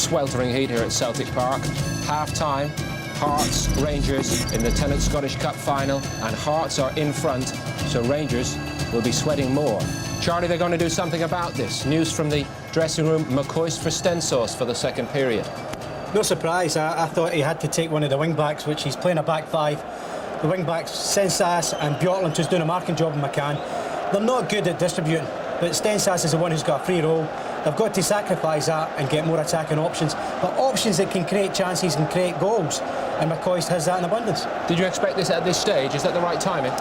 sweltering heat here at Celtic Park. Half-time, Hearts, Rangers in the Tennant Scottish Cup final, and Hearts are in front, so Rangers will be sweating more. Charlie, they're going to do something about this. News from the dressing room, McCoist for Stensos for the second period. No surprise, I thought he had to take one of the wing-backs, which he's playing a back five. The wing-backs, Stensas and Bjorklund, who's doing a marking job in McCann. They're not good at distributing, but Stensas is the one who's got a free role. They've got to sacrifice that and get more attacking options, but options that can create chances and create goals, and McCoist has that in abundance. Did you expect this at this stage? Is that the right timing?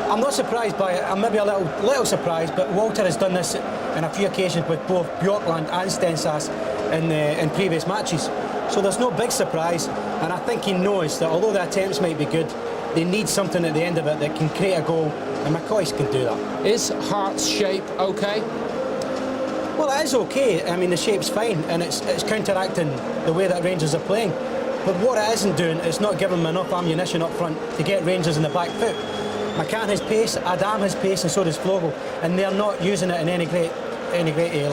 I'm not surprised by it. I'm maybe a little surprised, but Walter has done this on a few occasions with both Bjorklund and Stensas in previous matches. So there's no big surprise, and I think he knows that although the attempts might be good, they need something at the end of it that can create a goal, and McCoist can do that. Is Hearts' shape okay? Well, it is okay. I mean, the shape's fine, and it's counteracting the way that Rangers are playing. But what it isn't doing is not giving them enough ammunition up front to get Rangers in the back foot. McCann has pace, Adam has pace, and so does Flogel, and they're not using it in any great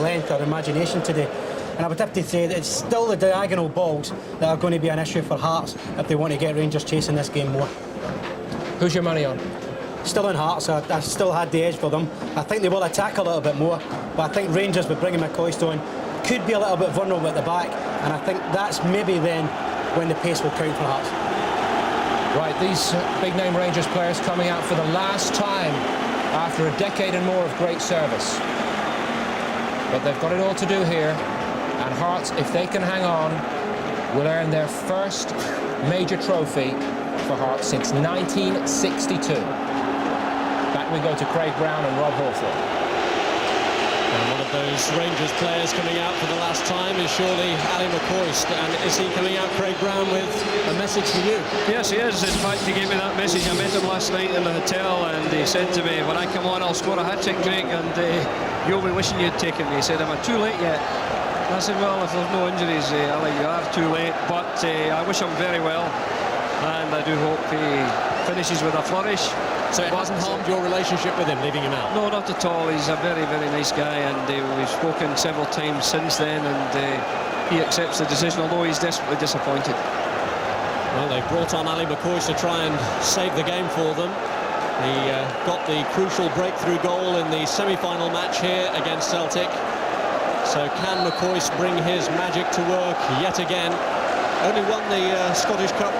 length or imagination today. And I would have to say that it's still the diagonal balls that are going to be an issue for Hearts if they want to get Rangers chasing this game more. Who's your money on? Still in Hearts. I still had the edge for them. I think they will attack a little bit more, but I think Rangers, with bringing McCoist on, could be a little bit vulnerable at the back, and I think that's maybe then when the pace will count for Hearts. Right, these big-name Rangers players coming out for the last time after a decade and more of great service. But they've got it all to do here, and Hearts, if they can hang on, will earn their first major trophy for Hearts since 1962. Back we go to Craig Brown and Rob Hawthorne. And one of those Rangers players coming out for the last time is surely Ali McCoist. And is he coming out, Craig Brown, with a message for you? Yes, he is. In fact, he gave me that message. I met him last night in the hotel, and he said to me, when I come on, I'll score a hat-trick, Craig, and you'll be wishing you'd taken me. He said, am I too late yet? I said, well, if there's no injuries, Ali, you are too late. But I wish him very well, and I do hope he finishes with a flourish. So it hasn't harmed your relationship with him, leaving him out? No, not at all. He's a very, very nice guy, and we've spoken several times since then, and he accepts the decision, although he's desperately disappointed. Well, they've brought on Ali McCoist to try and save the game for them. He got the crucial breakthrough goal in the semi-final match here against Celtic. So can McCoist bring his magic to work yet again? Only won the Scottish Cup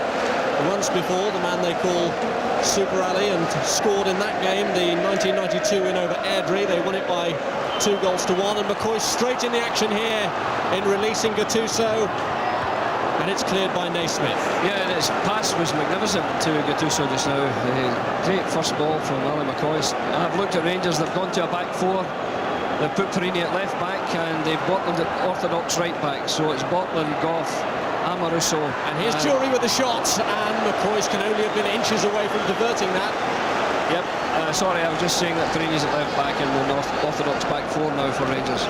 once before, the man they call Super Ali, and scored in that game, the 1992 win over Airdrie. They won it by 2-1, and McCoist straight in the action here in releasing Gattuso, and it's cleared by Naismith. Yeah, and his pass was magnificent to Gattuso just now. Great first ball from Ali McCoist. I've looked at Rangers, they've gone to a back four. They've put Perini at left back, and they've Botland at orthodox right back. So it's Botland, Gough, Amoruso. And here's Jury with the shot, and McCoist can only have been inches away from diverting that. Yep, sorry, I was just saying that Perini's at left back and the orthodox back four now for Rangers.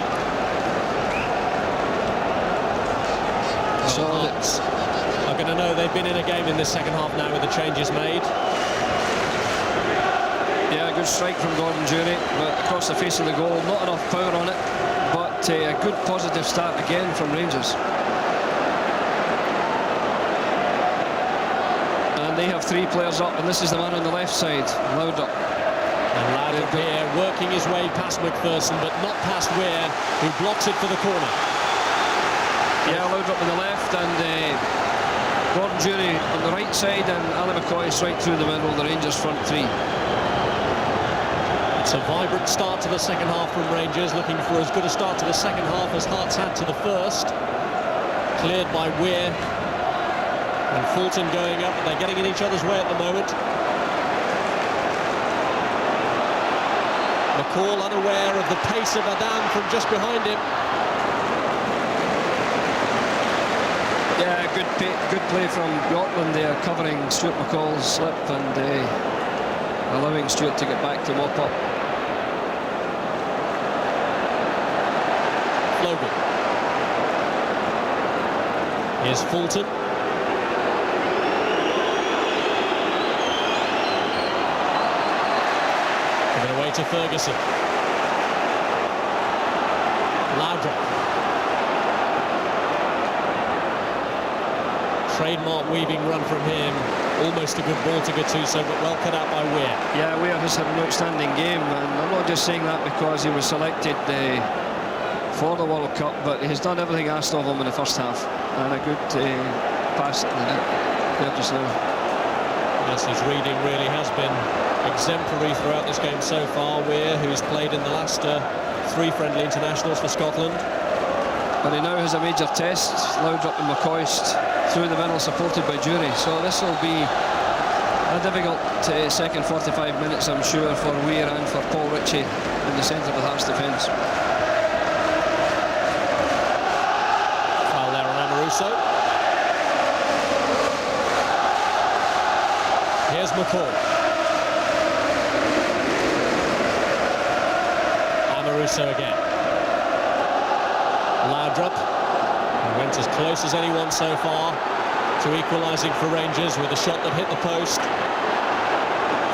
So Hearts are going to know they've been in a game in this second half now with the changes made. Yeah, a good strike from Gordon Jury, but across the face of the goal, not enough power on it, but a good positive start again from Rangers. They have three players up, and this is the man on the left side, Laudrup. And Laudrup here working his way past McPherson, but not past Weir, who blocks it for the corner. Yeah, Laudrup on the left, and Gordon Jury on the right side, and Ali McCoist right through the middle, the Rangers front three. It's a vibrant start to the second half from Rangers, looking for as good a start to the second half as Hearts had to the first. Cleared by Weir. And Fulton going up, they're getting in each other's way at the moment. McCall unaware of the pace of Adam from just behind him. Yeah, good play from Bjorklund there, covering Stuart McCall's slip and allowing Stuart to get back to mop up. Logan. Here's Fulton. Giving away to Ferguson. Laudrup. Trademark weaving run from him. Almost a good ball to Gattuso, but well cut out by Weir. Yeah, Weir has had an outstanding game, and I'm not just saying that because he was selected for the World Cup, but he's done everything asked of him in the first half, and a good pass at the net there just now. Yes, his reading really has been exemplary throughout this game so far. Weir, who's played in the last 3 friendly internationals for Scotland. But he now has a major test. Laudrup and McCoist through the middle, supported by Jury. So this will be a difficult second 45 minutes, I'm sure, for Weir and for Paul Ritchie in the centre of the Hearts defence. Foul there on Amoruso. Here's McCall. Amoruso again. Laudrup, who went as close as anyone so far to equalising for Rangers with a shot that hit the post.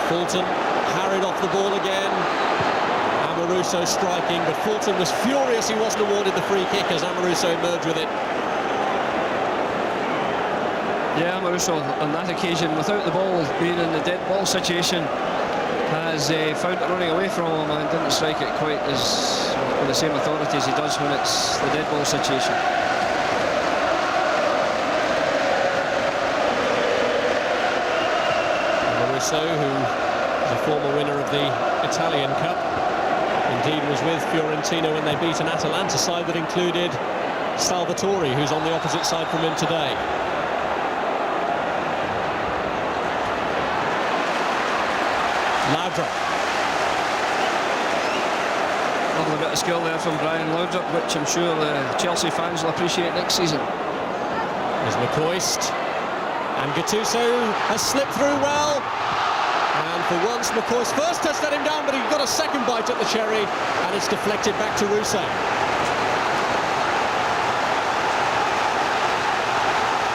Fulton harried off the ball again. Amoruso striking, but Fulton was furious he wasn't awarded the free kick as Amoruso emerged with it. Yeah, Amoruso on that occasion, without the ball being in the dead ball situation, has found it running away from him and didn't strike it quite as with the same authority as he does when it's the dead ball situation. Amoruso, who is a former winner of the Italian Cup, indeed was with Fiorentina when they beat an Atalanta side that included Salvatore, who's on the opposite side from him today. Laudrup. Lovely bit of skill there from Brian Laudrup, which I'm sure the Chelsea fans will appreciate next season. There's McCoist. And Gattuso has slipped through well. And for once, McCoist first has let him down, but he got a second bite at the cherry, and it's deflected back to Russo.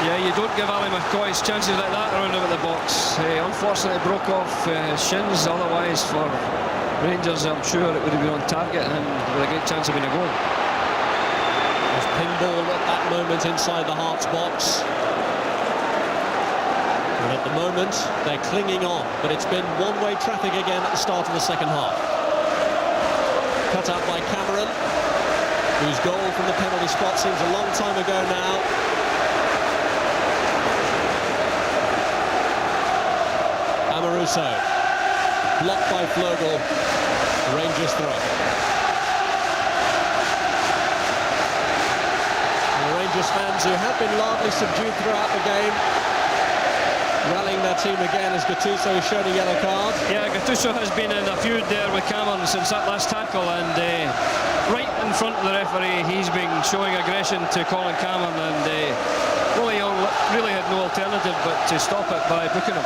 Yeah, you don't give Ali McCoist chances like that around about the box. He unfortunately broke off his shins, otherwise for Rangers I'm sure it would have been on target and with a great chance of being a goal. There's pinball at that moment inside the Hearts box. And at the moment, they're clinging on, but it's been one-way traffic again at the start of the second half. Cut out by Cameron, whose goal from the penalty spot seems a long time ago now. Amoruso, blocked by Flögel, Rangers throw. The Rangers fans, who have been largely subdued throughout the game, rallying their team again as Gattuso has shown a yellow card. Yeah, Gattuso has been in a feud there with Cameron since that last tackle, and right in front of the referee he's been showing aggression to Colin Cameron, and Willie Young really had no alternative but to stop it by booking him.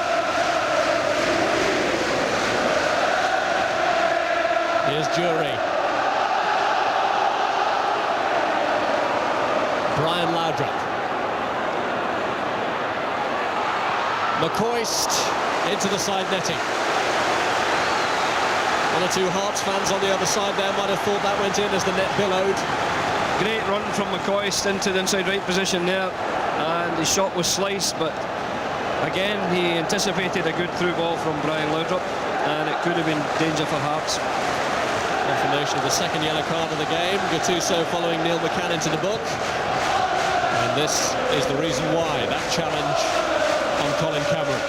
Here's Jury. Brian Laudrup. McCoist into the side netting. One or two Hearts fans on the other side there might have thought that went in as the net billowed. Great run from McCoist into the inside right position there, and his shot was sliced, but again he anticipated a good through ball from Brian Laudrup, and it could have been danger for Hearts. Confirmation of the second yellow card of the game. Gattuso following Neil McCann into the book. And this is the reason why, that challenge on Colin Cameron.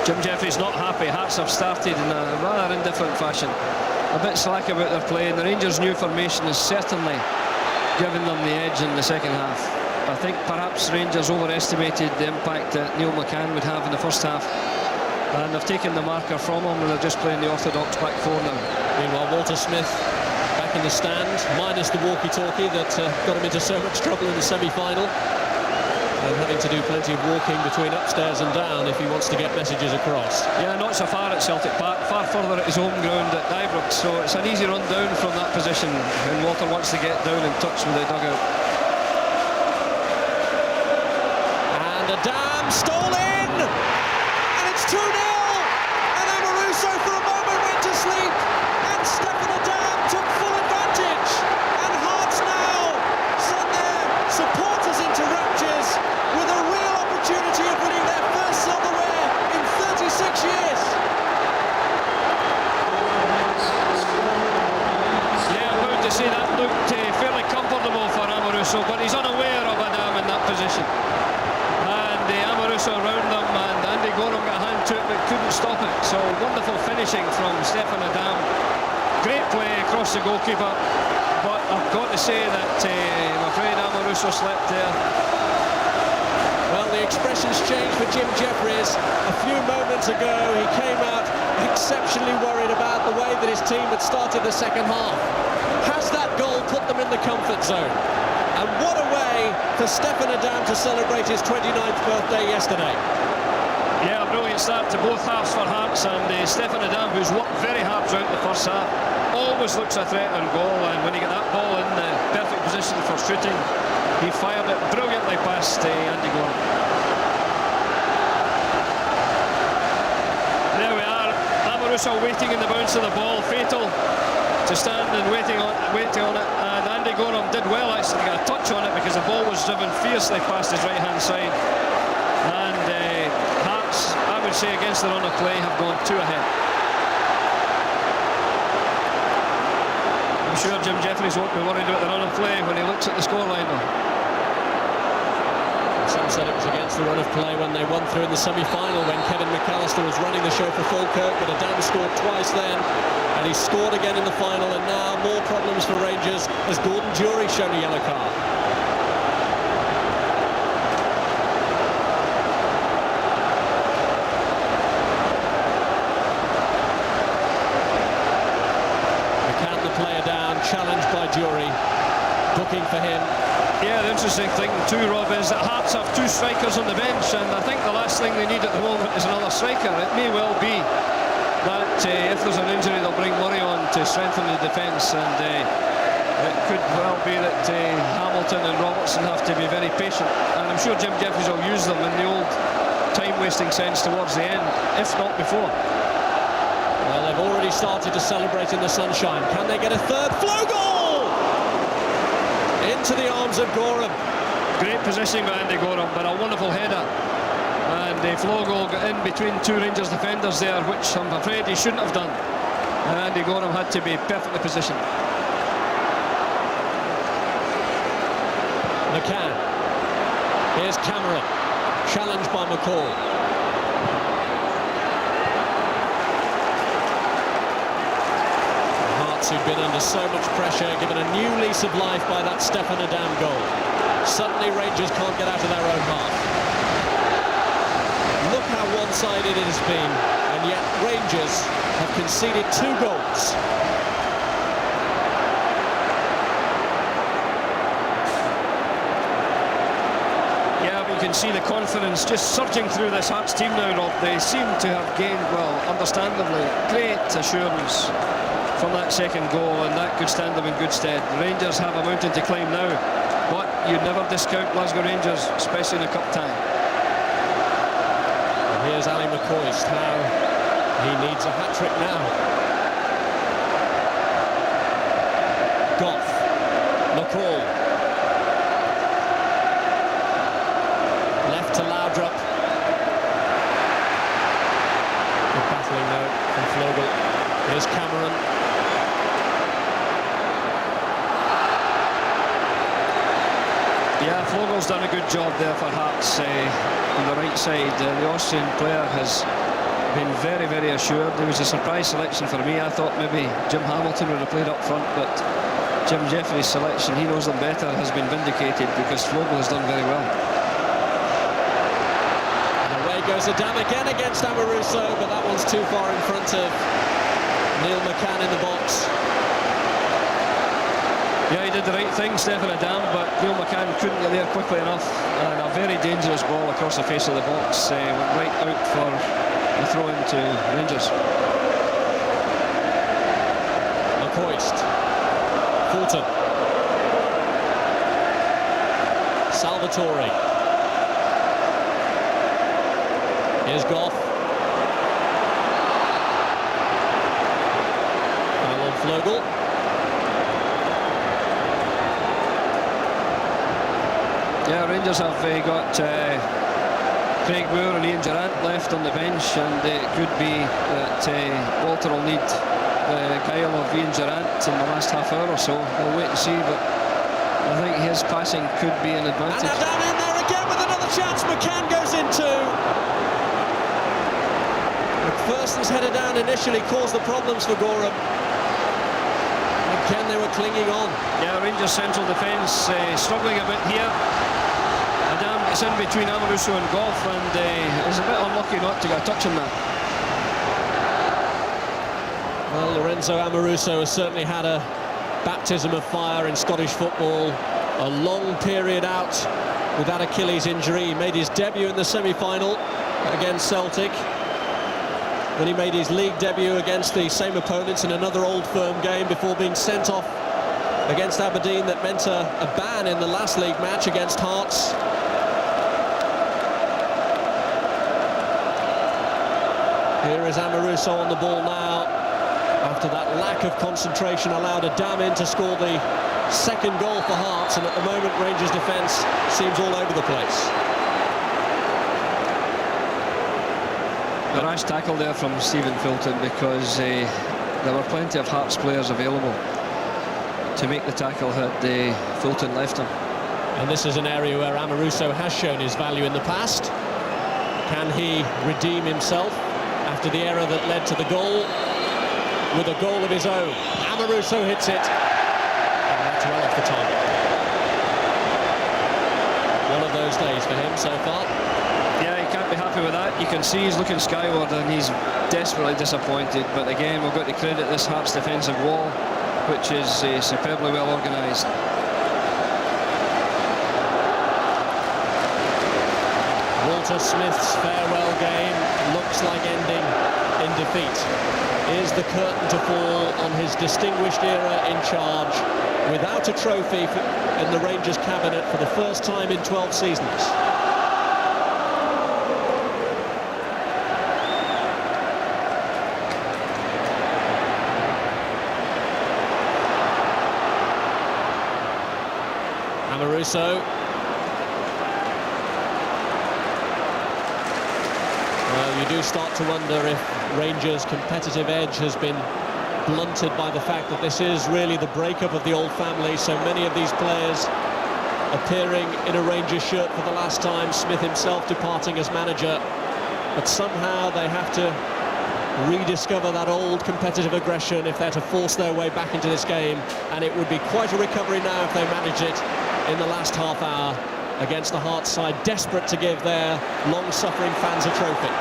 Jim Jeffries not happy. Hearts have started in a rather indifferent fashion. A bit slack about their play, and the Rangers' new formation has certainly given them the edge in the second half. I think perhaps Rangers overestimated the impact that Neil McCann would have in the first half, and they've taken the marker from him, and they're just playing the orthodox back four now. Meanwhile, Walter Smith back in the stand, minus the walkie-talkie that got him into so much trouble in the semi-final, and having to do plenty of walking between upstairs and down if he wants to get messages across. Yeah, not so far at Celtic Park, far further at his home ground at Ibrox, so it's an easy run down from that position when Walter wants to get down in touch with the dugout. And And Adam stole in! And it's 2-0! And Amoruso for a moment went to sleep! And Stefan Adam took full advantage! And Hearts now send their supporters into raptures with a real opportunity of winning their first silverware in 36 years! Yeah, I'm bound to say that looked fairly comfortable for Amoruso, but he's unaware of Adam in that position. And Amoruso around them, and Andy Goram got a hand to it but couldn't stop it. So wonderful finishing from Stefan Adam. Great play across the goalkeeper, but I've got to say that I'm afraid Amoruso slept there. Well, the expressions changed for Jim Jeffries. A few moments ago, he came out exceptionally worried about the way that his team had started the second half. Has that goal put them in the comfort zone? And what a way for Stefan Adam to celebrate his 29th birthday yesterday. Yeah, a brilliant start to both halves for Hearts, and Stefan Adam, who's worked very hard throughout the first half, always looks a threat on goal, and when he got that ball in the perfect position for shooting, he fired it brilliantly past Andy Goram. There we are, Amoruso waiting in the bounce of the ball, fatal to stand and waiting on it, and Andy Goram did well actually to get a touch on it because the ball was driven fiercely past his right hand side, and Hearts, I would say, against the run of play, have gone 2 ahead. I'm sure Jim Jeffries won't be worried about the run of play when he looks at the scoreline though. Some said it was against the run of play when they won through in the semi-final when Kevin McAllister was running the show for Falkirk, but Adam scored twice then, and he scored again in the final, and now more problems for Rangers as Gordon Jury shown a yellow card. McCann, the player down, challenged by Jury, booking for him. Yeah, the interesting thing too, Rob, is that Hearts have 2 strikers on the bench, and I think the last thing they need at the moment is another striker. It may well be that if there's an injury, they'll bring Murray on to strengthen the defence, and it could well be that Hamilton and Robertson have to be very patient, and I'm sure Jim Jeffries will use them in the old time-wasting sense towards the end, if not before. Well, they've already started to celebrate in the sunshine. Can they get a third? Flow goal! Into the arms of Goram. Great positioning by Andy Goram, but a wonderful header. And Flo goal got in between 2 Rangers defenders there, which I'm afraid he shouldn't have done. And Andy Goram had to be perfectly positioned. McCann. Here's Cameron. Challenged by McCall. Who've been under so much pressure, given a new lease of life by that Stefan Adam goal. Suddenly Rangers can't get out of their own half. Look how one-sided it has been, and yet Rangers have conceded 2 goals. Yeah, but you can see the confidence just surging through this Hearts team now, Rob. They seem to have gained, well, understandably, great assurance from that second goal, and that could stand them in good stead. The Rangers have a mountain to climb now, but you'd never discount Glasgow Rangers, especially in a cup tie. And here's Ali McCoist, how he needs a hat-trick now. Goff, McCall, left to Laudrup. Good battling now from Flogel. Here's Cameron. Yeah, Flogel's done a good job there for Hearts on the right side. The Austrian player has been very, very assured. It was a surprise selection for me. I thought maybe Jim Hamilton would have played up front, but Jim Jeffries' selection, he knows them better, has been vindicated because Flogel has done very well. And away goes Adam again against Amoruso, but that one's too far in front of Neil McCann in the box. Yeah, he did the right thing, Stefan Adam, but Neil McCann couldn't get there quickly enough, and a very dangerous ball across the face of the box went right out for the throw into Rangers. McCoist, Fulton, Salvatore, Here's Goff. Foul on Flögel. Yeah, Rangers have got Craig Moore and Ian Durrant left on the bench, and it could be that Walter will need the guile of Ian Durrant in the last half hour or so. We'll wait and see, but I think his passing could be an advantage. And down in there again with another chance. McCann goes in too. McPherson's headed down initially caused the problems for Gorham. Again, they were clinging on. Yeah, Rangers central defence struggling a bit here. Adam gets in between Amoruso and Goff, and is a bit unlucky not to get a touch on that. Well, Lorenzo Amoruso has certainly had a baptism of fire in Scottish football. A long period out with that Achilles injury. He made his debut in the semi-final against Celtic. Then he made his league debut against the same opponents in another Old Firm game before being sent off against Aberdeen. That meant a ban in the last league match against Hearts. Here is Amoruso on the ball now, after that lack of concentration allowed Adam to score the second goal for Hearts, and at the moment Rangers defence seems all over the place. A rash tackle there from Stephen Fulton, because there were plenty of Hearts players available to make the tackle had Fulton left him. And this is an area where Amoruso has shown his value in the past. Can he redeem himself after the error that led to the goal with a goal of his own? Amoruso hits it, and that's well off the target. One of those days for him so far. Yeah, he can't be happy with that. You can see he's looking skyward and he's desperately disappointed. But again, we've got to credit this Hearts defensive wall, which is superbly well organised. Walter Smith's farewell game looks like ending in defeat. Here's the curtain to fall on his distinguished era in charge, without a trophy in the Rangers cabinet for the first time in 12 seasons. Amoruso. Well, you do start to wonder if Rangers' competitive edge has been blunted by the fact that this is really the breakup of the old family. So many of these players appearing in a Rangers shirt for the last time, Smith himself departing as manager. But somehow they have to rediscover that old competitive aggression if they're to force their way back into this game. And it would be quite a recovery now if they manage it in the last half hour against the Hearts side, desperate to give their long-suffering fans a trophy.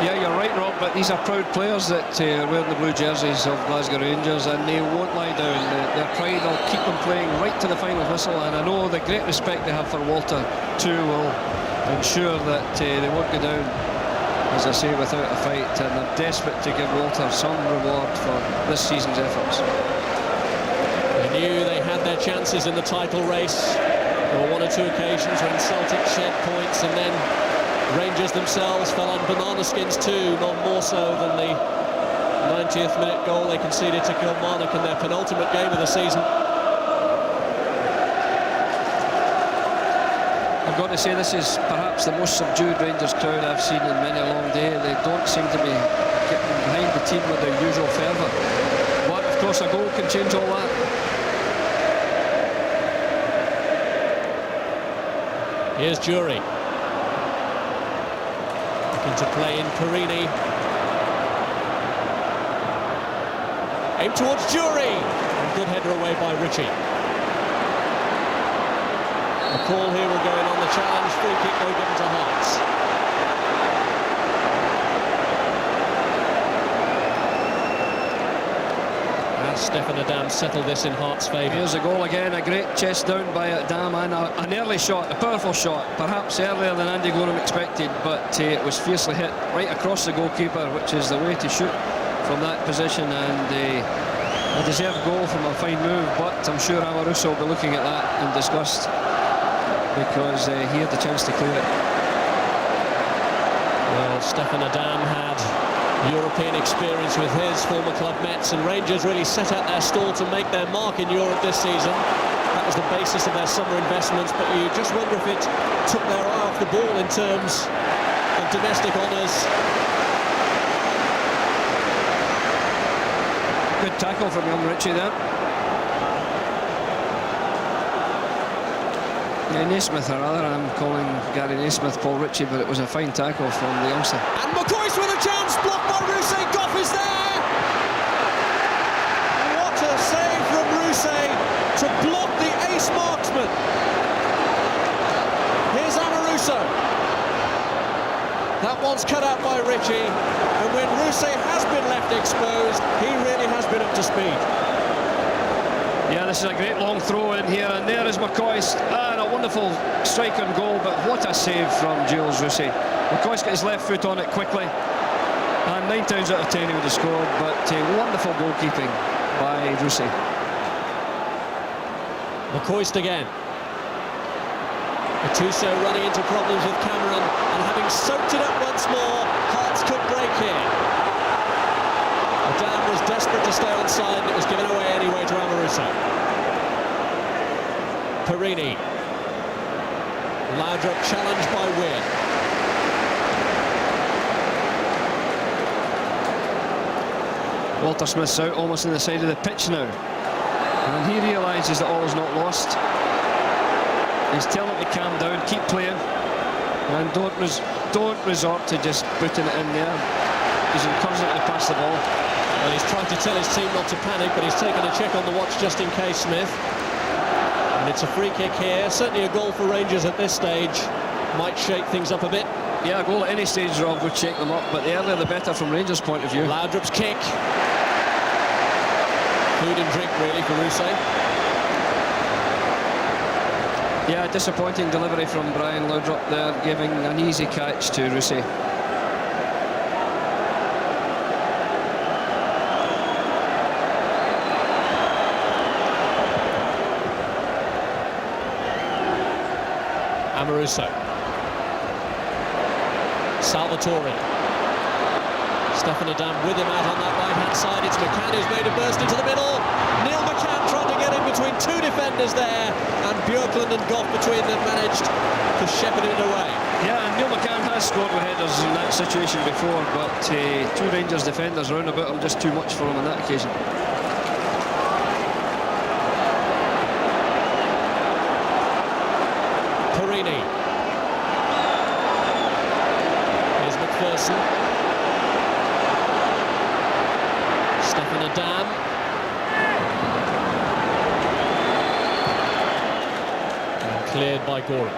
Yeah, you're right, Rob, but these are proud players that are wearing the blue jerseys of Glasgow Rangers, and they won't lie down. Their pride will keep them playing right to the final whistle, and I know the great respect they have for Walter too will ensure that they won't go down, as I say, without a fight, and they're desperate to give Walter some reward for this season's efforts. They knew they had their chances in the title race. There were one or two occasions when Celtic shed points, and then Rangers themselves fell on banana skins too, not more so than the 90th minute goal they conceded to Kilmarnock in their penultimate game of the season. I've got to say, this is perhaps the most subdued Rangers crowd I've seen in many a long day. They don't seem to be getting behind the team with their usual fervour. But of course a goal can change all that. Here's Jury. Looking to play in Perini. Aim towards Jury. And good header away by Ritchie. A call here will go in on the challenge. Free kick will given to Hearts. Stefan Adam settled this in Hearts' favour. Here's a goal again, a great chest down by Adam, and an early shot, a powerful shot, perhaps earlier than Andy Gorham expected, but it was fiercely hit right across the goalkeeper, which is the way to shoot from that position, and a deserved goal from a fine move, but I'm sure Amoruso will be looking at that in disgust, because he had the chance to clear it. Well, Stefan Adam had European experience with his former club Metz, and Rangers really set out their stall to make their mark in Europe this season. That was the basis of their summer investments, but you just wonder if it took their eye off the ball in terms of domestic honours. Good tackle from young Richie there. Yeah, Naismith, or rather, I'm calling Gary Naismith Paul Ritchie, but it was a fine tackle from the youngster. And McCoist with a chance, blocked by Rousset. Goff is there! What a save from Rousset to block the ace marksman. Here's Amoruso. That one's cut out by Ritchie, and when Rousset has been left exposed, he really has been up to speed. Yeah, this is a great long throw in here, and there is McCoist, and a wonderful strike on goal, but what a save from Gilles Rousset. McCoist got his left foot on it quickly, and 9 times out of 10 he would have scored, but wonderful goalkeeping by Rousset. McCoist again. Gattuso running into problems with Cameron, and having soaked it up once more, Hearts could break here. Adam was desperate to stay onside, and it was given away anyway to Amoruso. Perini. Laudrup challenged by Weir. Walter Smith's out almost in the side of the pitch now, and he realises that all is not lost. He's telling him to calm down, keep playing, and don't resort to just putting it in there. He's encouraging him to pass the ball. Well, he's trying to tell his team not to panic, but he's taken a check on the watch just in case, Smith. And it's a free kick here. Certainly a goal for Rangers at this stage might shake things up a bit. Yeah, a goal at any stage, Rob, would shake them up, but the earlier the better from Rangers' point of view. Laudrup's kick. Food and drink, really, for Rousset. Yeah, disappointing delivery from Brian Laudrup there, giving an easy catch to Rousset. Amoruso. Salvatore. Stefan Adam with him out on that right-hand side. It's McCann who's made a burst into the middle. Neil McCann trying to get in between 2 defenders there, and Björklund and Goff between them managed to shepherd it away. Yeah, and Neil McCann has scored with headers in that situation before, but 2 Rangers defenders round about him, just too much for him on that occasion. Perini. Here's McPherson. Stefan Adam. And cleared by Goran.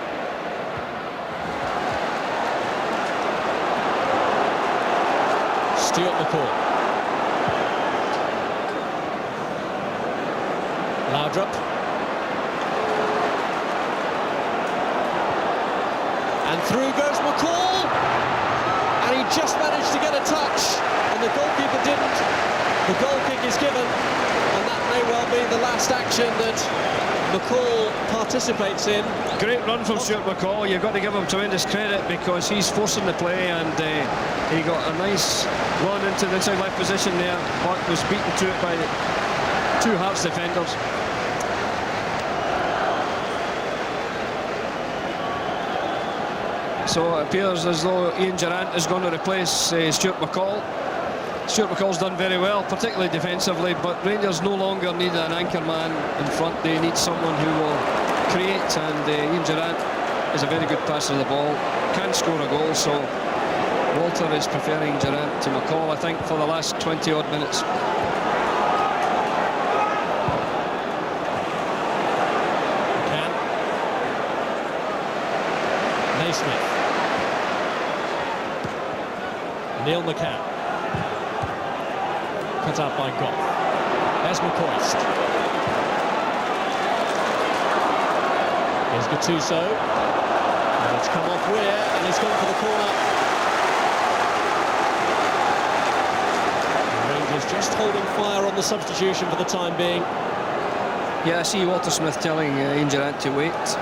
Stuart McCall. Laudrup. And through goes McCall, and he just managed to get a touch, and the goalkeeper didn't. The goal kick is given, and that may well be the last action that McCall participates in. Great run from Stuart McCall. You've got to give him tremendous credit, because he's forcing the play, and he got a nice run into the inside left position there, but was beaten to it by 2 Hearts defenders. So it appears as though Ian Durrant is going to replace Stuart McCall. Stuart McCall's done very well, particularly defensively, but Rangers no longer need an anchor man in front. They need someone who will create, and Ian Durrant is a very good passer of the ball, can score a goal, so Walter is preferring Durrant to McCall, I think, for the last 20-odd minutes. Naismith. Neil McCann. Cut out by Goff. There's McCoist. Here's Gattuso. And it's come off Weir, and he's gone for the corner. Rangers just holding fire on the substitution for the time being. Yeah, I see Walter Smith telling Ian Durrant to wait.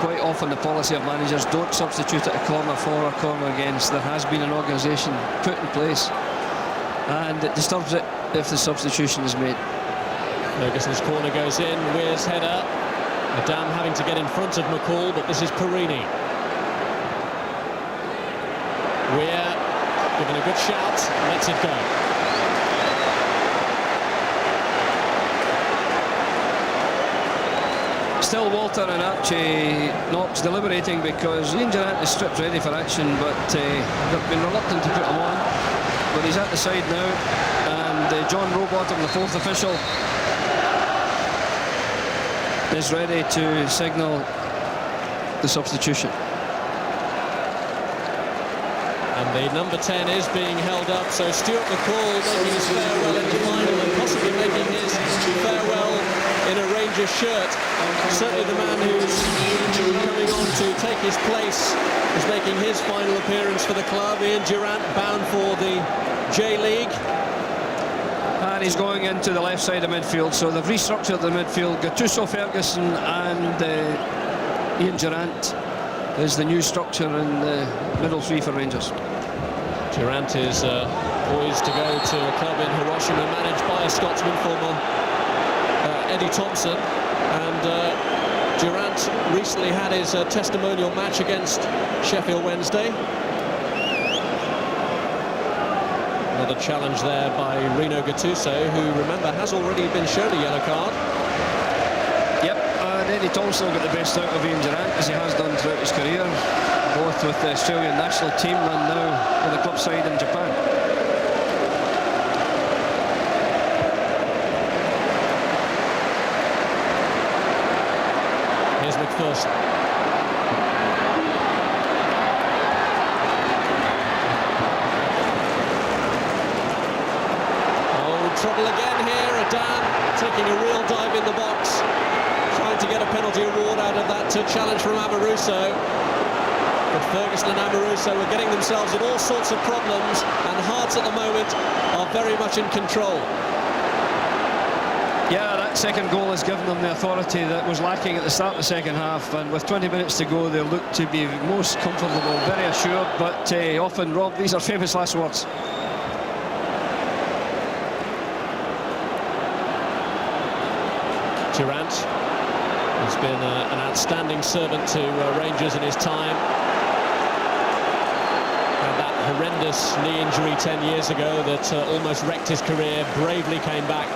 quite often the policy of managers: don't substitute at a corner for a corner against. There has been an organisation put in place, and it disturbs it if the substitution is made. Ferguson's corner goes in. Weir's header. Adam having to get in front of McCall, but this is Perini. Weir giving a good shout, lets it go. Still Walter and Archie Knox deliberating, because Ian Durrant is stripped ready for action, but they've been reluctant to put him on. But he's at the side now, and John Rowbottom, the fourth official, is ready to signal the substitution. And the number 10 is being held up, so Stuart McCall making his farewell in the final and possibly making his farewell in a Rangers shirt. Certainly the man who's coming on to take his place is making his final appearance for the club. Ian Durrant, bound for the J-League. And he's going into the left side of midfield, so they've restructured the midfield. Gattuso, Ferguson and Ian Durrant is the new structure in the middle three for Rangers. Durrant is poised to go to a club in Hiroshima managed by a Scotsman, former Eddie Thompson. And Durrant recently had his testimonial match against Sheffield Wednesday. Another challenge there by Rino Gattuso, who, remember, has already been shown a yellow card. Yep, and Eddie Thompson got the best out of Ian Durrant, as he has done throughout his career, both with the Australian national team and now with the club side in Japan. Here's McPherson. Trouble again here. Adam taking a real dive in the box, trying to get a penalty award out of that challenge from Amoruso. But Ferguson and Amoruso were getting themselves in all sorts of problems, and Hearts at the moment are very much in control. Yeah, that second goal has given them the authority that was lacking at the start of the second half, and with 20 minutes to go they look to be most comfortable, very assured, but often, Rob, these are famous last words. Durrant has been an outstanding servant to Rangers in his time. And that horrendous knee injury 10 years ago that almost wrecked his career, bravely came back.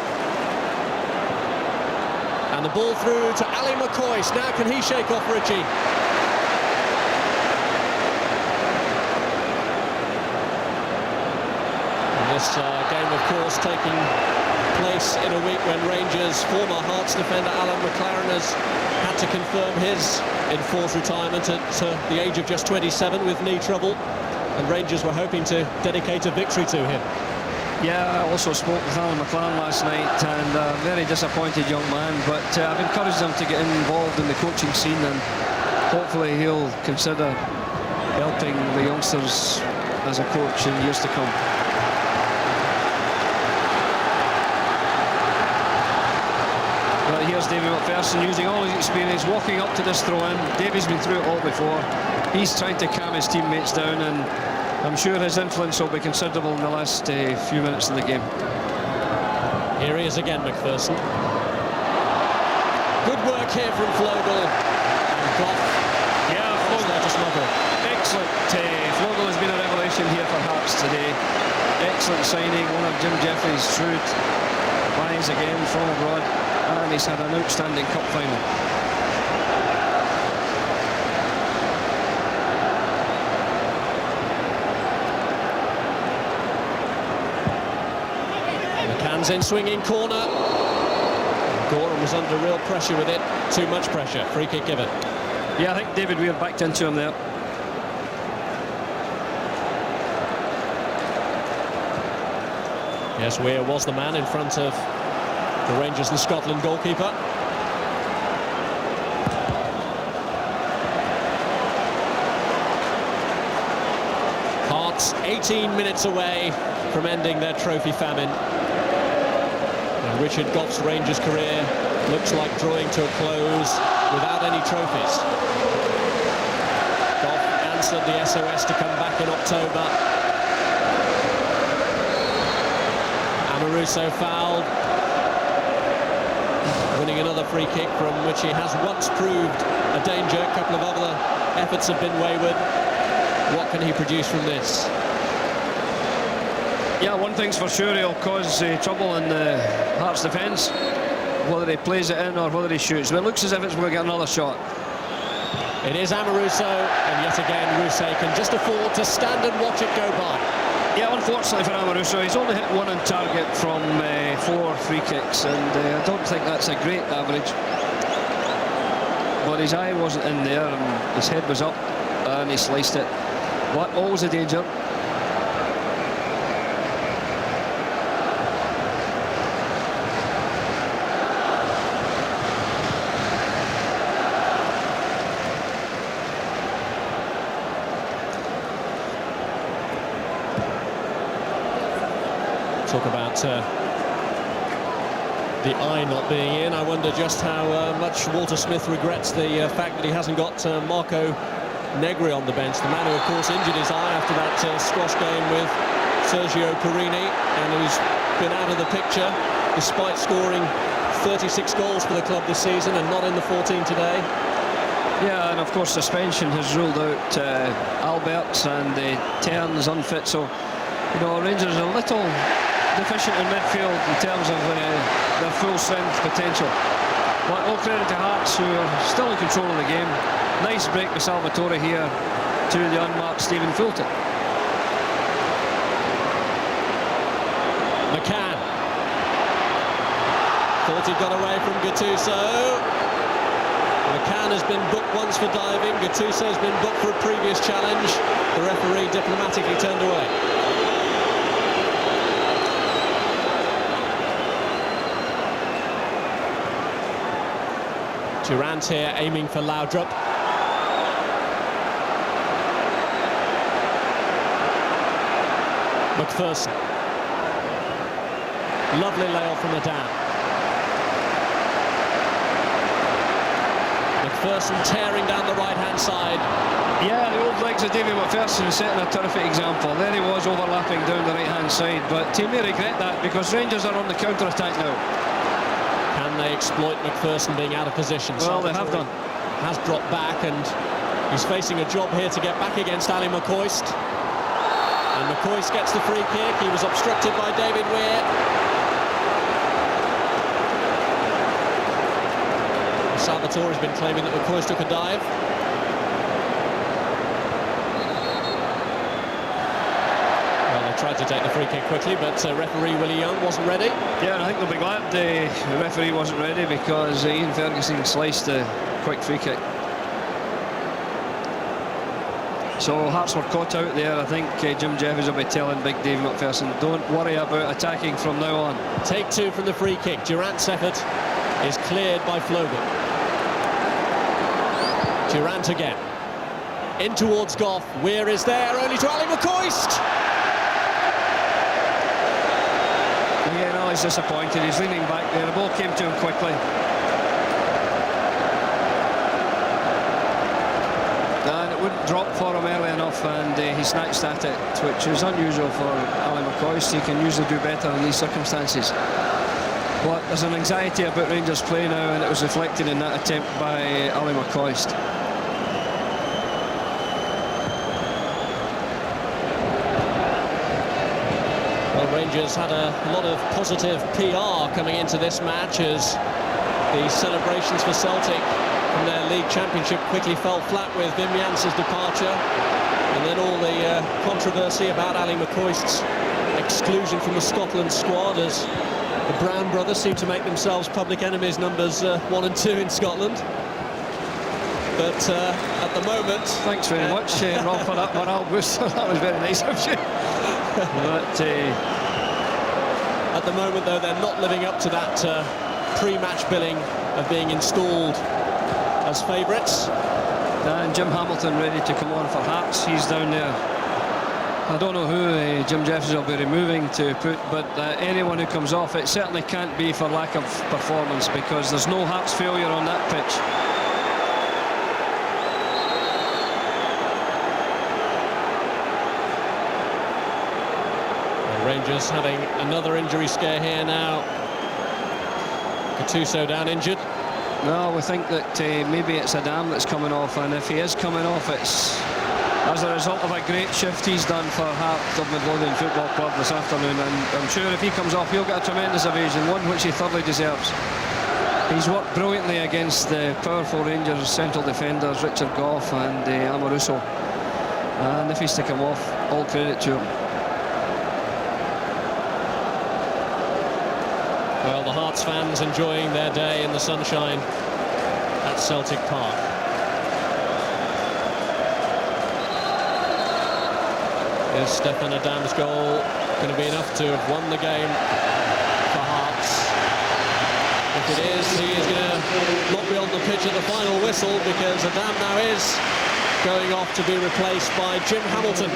And the ball through to Ali McCoist. Now can he shake off Ritchie? And this game, of course, taking place in a week when Rangers' former Hearts defender Alan McLaren has had to confirm his enforced retirement at the age of just 27 with knee trouble, and Rangers were hoping to dedicate a victory to him. Yeah, I also spoke with Alan McLaren last night, and a very disappointed young man, but I've encouraged him to get involved in the coaching scene, and hopefully he'll consider helping the youngsters as a coach in years to come. But here's Davy McPherson using all his experience, walking up to this throw-in. Davy's been through it all before. He's trying to calm his teammates down, and I'm sure his influence will be considerable in the last few minutes of the game. Here he is again, McPherson. Good work here from Flogel. And Goff. Yeah, Flogel to smuggle. Excellent. Flogel has been a revelation here for Hearts today. Excellent signing, one of Jim Jeffries' shrewd buys again from abroad, and he's had an outstanding cup final. McCann's in swinging corner. Gorham was under real pressure with it. Too much pressure. Free kick given. Yeah, I think David Weir backed into him there. Yes, Weir was the man in front of the Rangers and Scotland goalkeeper. Hearts 18 minutes away from ending their trophy famine. And Richard Goff's Rangers career looks like drawing to a close without any trophies. Goff answered the SOS to come back in October. Amoruso fouled, winning another free kick from which he has once proved a danger. A couple of other efforts have been wayward. What can he produce from this? Yeah, one thing's for sure, he'll cause trouble in the Hearts defence, whether he plays it in or whether he shoots. But it looks as if it's going to get another shot. It is Amoruso, and yet again Rousset can just afford to stand and watch it go by. Yeah, unfortunately for Amoruso, he's only hit one on target from 4 free kicks, and I don't think that's a great average. But his eye wasn't in there, and his head was up, and he sliced it. But always a danger. Talk about the eye not being in. I wonder just how much Walter Smith regrets the fact that he hasn't got Marco Negri on the bench, the man who of course injured his eye after that squash game with Sergio Perini, and who's been out of the picture despite scoring 36 goals for the club this season and not in the 14 today. Yeah, and of course suspension has ruled out Alberts, and Terns unfit, so you know Rangers are a little deficient in midfield in terms of their full strength potential. But all credit to Hearts, who are still in control of the game. Nice break with Salvatore here to the unmarked Stephen Fulton. McCann thought he got away from Gattuso. McCann has been booked once for diving. Gattuso has been booked for a previous challenge. The referee diplomatically turned away. Durant here aiming for Laudrup. McPherson. Lovely layoff from Adam. McPherson tearing down the right-hand side. Yeah, the old legs of Davy McPherson setting a terrific example. There he was overlapping down the right-hand side, but he may regret that because Rangers are on the counter-attack now. Can they exploit McPherson being out of position? Well, they have done. Has dropped back, and he's facing a job here to get back against Ali McCoist. And McCoist gets the free kick. He was obstructed by David Weir. Salvatore has been claiming that McCoist took a dive. Well, they tried to take the free kick quickly, but referee Willie Young wasn't ready. Yeah, and I think they'll be glad the referee wasn't ready, because Ian Ferguson sliced a quick free kick. So Hearts were caught out there. I think Jim Jeffries will be telling Big Dave McPherson, don't worry about attacking from now on. Take 2 from the free kick. Durant's effort is cleared by Flogan. Durant again. In towards Goff. Weir is there, only to Ali McCoist. Again, Ali's disappointed. He's leaning back there. The ball came to him quickly. And it wouldn't drop for him early enough, and he snatched at it, which is unusual for Ali McCoist. He can usually do better in these circumstances. But there's an anxiety about Rangers play now, and it was reflected in that attempt by Ali McCoist. Well, Rangers had a lot of positive PR coming into this match, as the celebrations for Celtic from their league championship quickly fell flat with Wim Jansen's departure, and then all the controversy about Ali McCoist's exclusion from the Scotland squad, as the Brown brothers seem to make themselves public enemies numbers 1 and 2 in Scotland. But at the moment... Thanks very much, Rob, for that morale boost. That was very nice of you. But at the moment, though, they're not living up to that pre-match billing of being installed as favourites. And Jim Hamilton ready to come on for Hearts. He's down there. I don't know who Jim Jeffries will be removing to put, but anyone who comes off, it certainly can't be for lack of performance, because there's no Hearts failure on that pitch. Rangers having another injury scare here now. Gattuso down injured. No, we think that maybe it's Adam that's coming off, and if he is coming off, it's as a result of a great shift he's done for Hearts of Midlothian Football Club this afternoon, and I'm sure if he comes off, he'll get a tremendous ovation, one which he thoroughly deserves. He's worked brilliantly against the powerful Rangers central defenders, Richard Gough and Amoruso, and if he's to come off, all credit to him. Well, the Hearts fans enjoying their day in the sunshine at Celtic Park. Is Stefan Adam's goal going to be enough to have won the game for Hearts? If it is, he is going to not be on the pitch at the final whistle, because Adam now is going off to be replaced by Jim Hamilton.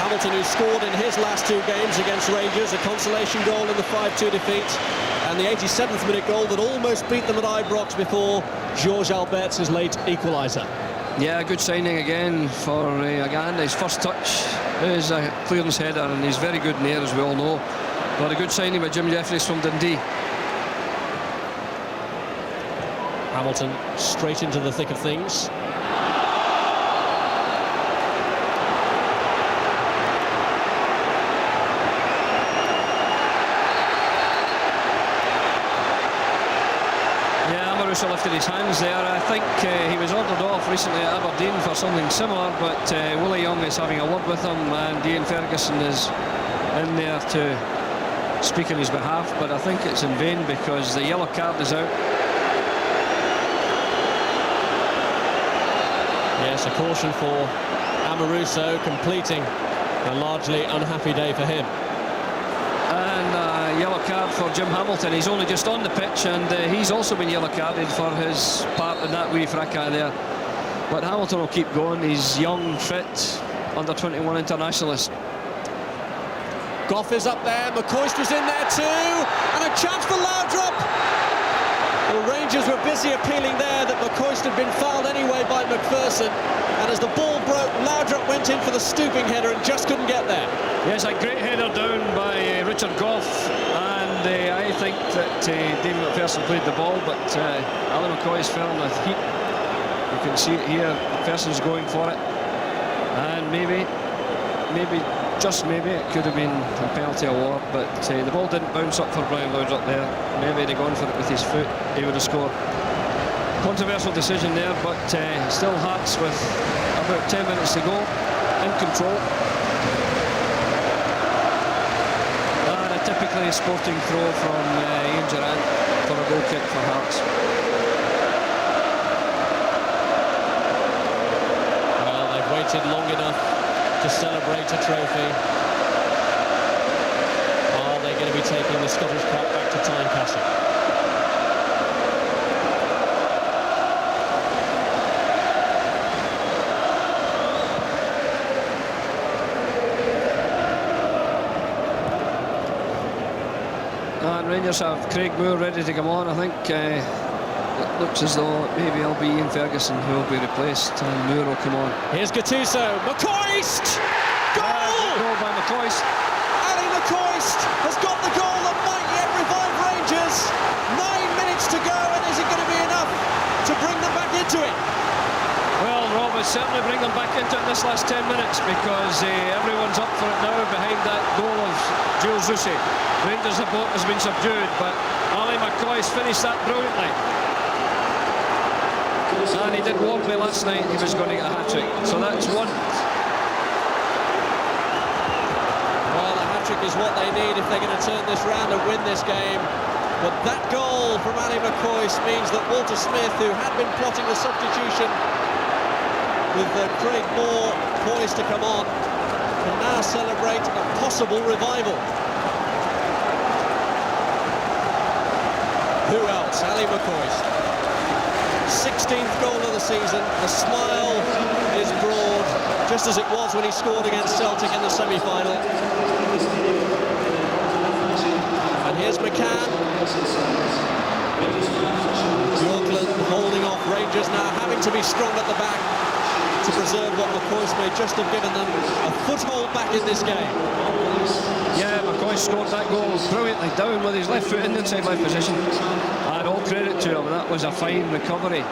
Hamilton, who scored in his last two games against Rangers, a consolation goal in the 5-2 defeat, and the 87th minute goal that almost beat them at Ibrox before Georges Albert's late equaliser. Yeah, good signing again for Aganda. His first touch is a clearance header, and he's very good in the air, as we all know. But a good signing by Jim Jeffries from Dundee. Hamilton straight into the thick of things. Amoruso lifted his hands there. I think he was ordered off recently at Aberdeen for something similar, but Willie Young is having a word with him, and Ian Ferguson is in there to speak on his behalf, but I think it's in vain, because the yellow card is out. Yes, a caution for Amoruso, completing a largely unhappy day for him. And a yellow card for Jim Hamilton. He's only just on the pitch, and he's also been yellow carded for his part in that wee fracas there. But Hamilton will keep going. He's young, fit, under-21 internationalist. Gough is up there, McCoist was in there too, and a chance for Laudrup. The Rangers were busy appealing there that McCoist had been fouled anyway by McPherson, and as the ball broke, Laudrup went in for the stooping header and just couldn't get there. Yes, a great header down by Richard Gough, and I think that David McPherson played the ball, but Ali McCoist fell in the heat. You can see it here, McPherson's going for it, and maybe, just maybe, it could have been a penalty award, but the ball didn't bounce up for Brian Laudrup there. Maybe he'd have gone for it with his foot, he would have scored. Controversial decision there, but still Hearts with about 10 minutes to go, in control. And a typically sporting throw from Ian Durrant for a goal kick for Hearts. Well, they've waited long enough to celebrate a trophy. Are they going to be taking the Scottish Cup back to Tynecastle? And Rangers have Craig Moore ready to come on. I think it looks as though maybe it'll be Ian Ferguson who will be replaced, and Moore will come on. Here's Gattuso, McCoist! Goal! Goal by McCoist. Ali McCoist has got the goal that might yet revive Rangers. 9 minutes to go, and is it going to be enough to bring them back into it? Well, Rob, will certainly bring them back into it in this last 10 minutes, because everyone's up for it now behind that goal of Jules Zusi. Rangers' boat has been subdued, but Ali McCoist finished that brilliantly. And he did warn me last night he was going to get a hat-trick, so that's one. Well, a hat-trick is what they need if they're going to turn this round and win this game. But that goal from Ali McCoist means that Walter Smith, who had been plotting the substitution with Craig Moore poised to come on, can now celebrate a possible revival. Who else? Ali McCoist. 16th goal of the season. The smile is broad. just as it was when he scored against Celtic in the semi-final. And here's McCann. Bjorklund holding off. Rangers now having to be strong at the back to preserve what McCoist may just have given them a foothold back in this game. Yeah, McCoist scored that goal brilliantly down with his left foot in the inside left position. And all credit to him, that was a fine recovery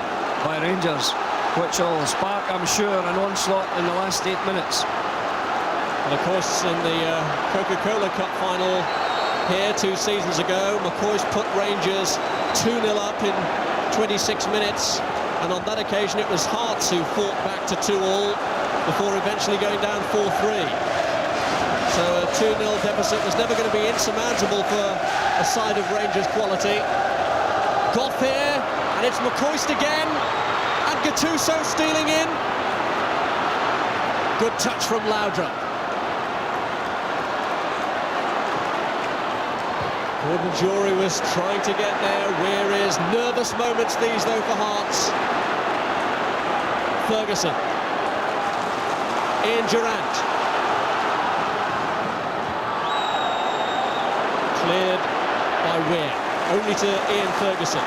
by Rangers, which will spark, I'm sure, an onslaught in the last 8 minutes. And of course, in the Coca-Cola Cup final here 2 seasons ago, McCoist put Rangers 2-0 up in 26 minutes. And on that occasion, it was Hearts who fought back to 2-2 before eventually going down 4-3. So a 2-0 deficit was never going to be insurmountable for a side of Rangers quality. Goff here, and it's McCoist again, and Gattuso stealing in. Good touch from Laudrup. Gordon Jury was trying to get there. Weir is nervous moments these though for Hearts. Ferguson. Ian Durrant. Cleared by Weir. Only to Ian Ferguson.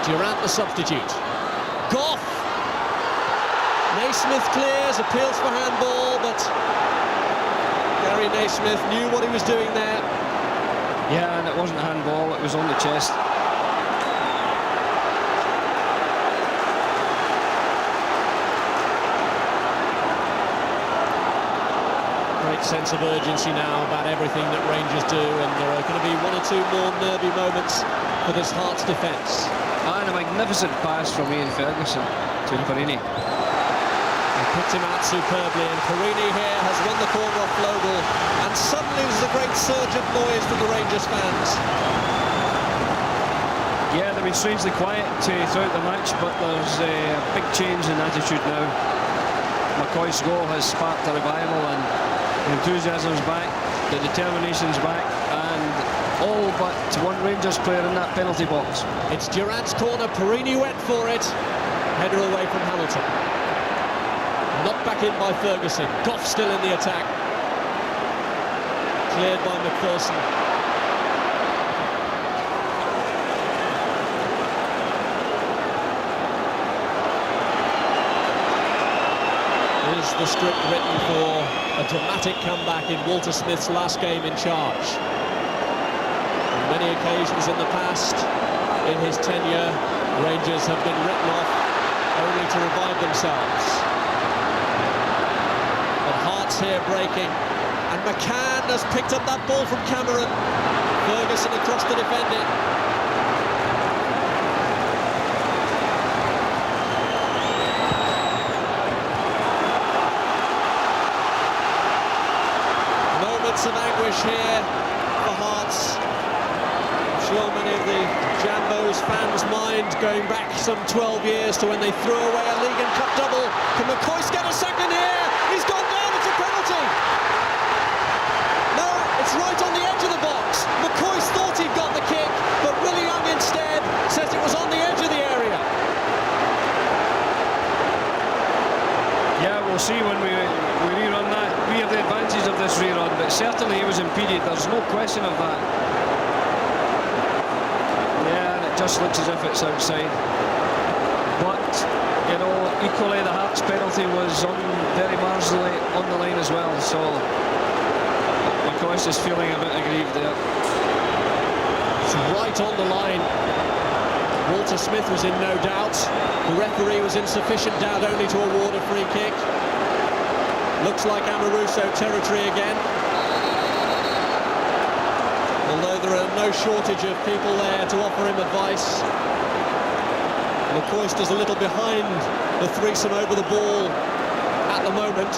Durrant the substitute. Goff. Naismith clears, appeals for handball, but Gary Naismith knew what he was doing there. Yeah, and it wasn't a handball, it was on the chest. Great sense of urgency now about everything that Rangers do, and there are going to be 1 or 2 more nervy moments for this Hearts defence. And a magnificent pass from Ian Ferguson to Perini. He picked him out superbly, and Perini here has won the corner off Vogel, and suddenly there's a great surge of noise from the Rangers fans. Yeah, they've been strangely quiet throughout the match, but there's a big change in attitude now. McCoist's goal has sparked a revival, and the enthusiasm's back, the determination's back, and all but one Rangers player in that penalty box. It's Durrant's corner, Perini went for it. Header away from Hamilton. Knocked back in by Ferguson. Goff still in the attack. Cleared by McPherson. Is the script written for a dramatic comeback in Walter Smith's last game in charge? On many occasions in the past, in his tenure, Rangers have been written off only to revive themselves. But Hearts here breaking, and McCann has picked up that ball from Cameron. Ferguson across to defend it. Moments of anguish here for Hearts. I'm sure many of the Jambos fans mind going back some 12 years to when they threw away a League and Cup double. Can McCoist get a second here? He's gone down, it's a penalty! No, it's right on the edge of the box. McCoist thought he'd got the kick, but Willie Young instead says it was on the edge of the area. Yeah, we'll see when we rerun that. We have the advantage of this rerun, but certainly he was impeded, there's no question of that. Yeah, and it just looks as if it's outside. But, you know, equally the Hearts penalty was very marginally on the line as well, so McCoist is feeling a bit aggrieved there. It's right on the line. Walter Smith was in no doubt. The referee was in sufficient doubt only to award a free kick. Looks like Amoruso territory again. Although there are no shortage of people there to offer him advice. McCoist is a little behind the threesome over the ball at the moment.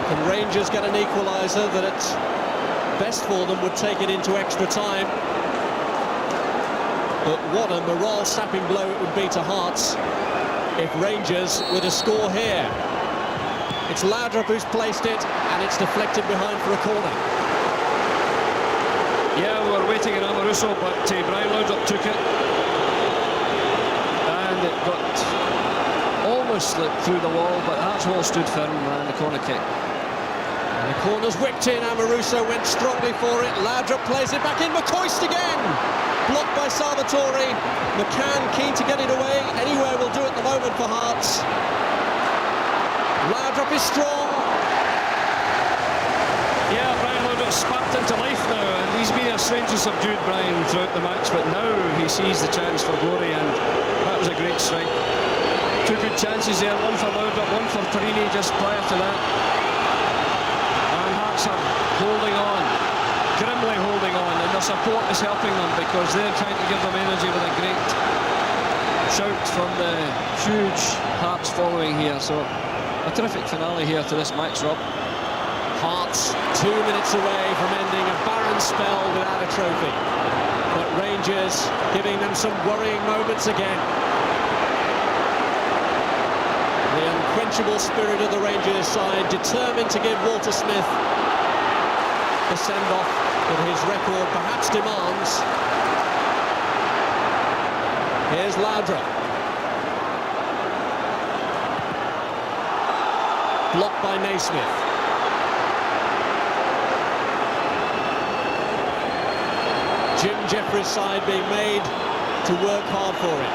Can Rangers get an equaliser that at best for them would take it into extra time? But what a morale-sapping blow it would be to Hearts if Rangers were to score here. It's Laudrup who's placed it, and it's deflected behind for a corner. Yeah, we were waiting on Amoruso, but Brian Laudrup took it. and it got almost slipped through the wall, but Hearts wall stood firm and the corner kick. And the corner's whipped in. Amoruso went strongly for it. Laudrup plays it back in. McCoist again. Blocked by Salvatore. McCann keen to get it away. Anywhere will do at the moment for Hearts. Laudrup is strong. Yeah, Brian Laudrup sparked into life now, and he's been a strangely subdued Brian throughout the match, but now he sees the chance for glory, and that was a great strike. Two good chances there, one for Laudrup, one for Perini just prior to that. And Hearts are holding on, grimly holding on, and their support is helping them because they're trying to give them energy with a great shout from the huge Hearts following here. So a terrific finale here to this match, Rob. Hearts 2 minutes away from ending a barren spell without a trophy. But Rangers giving them some worrying moments again. The unquenchable spirit of the Rangers side, determined to give Walter Smith the send-off that his record perhaps demands. Here's Laudrup. Blocked by Naismith. Jim Jeffries' side being made to work hard for it.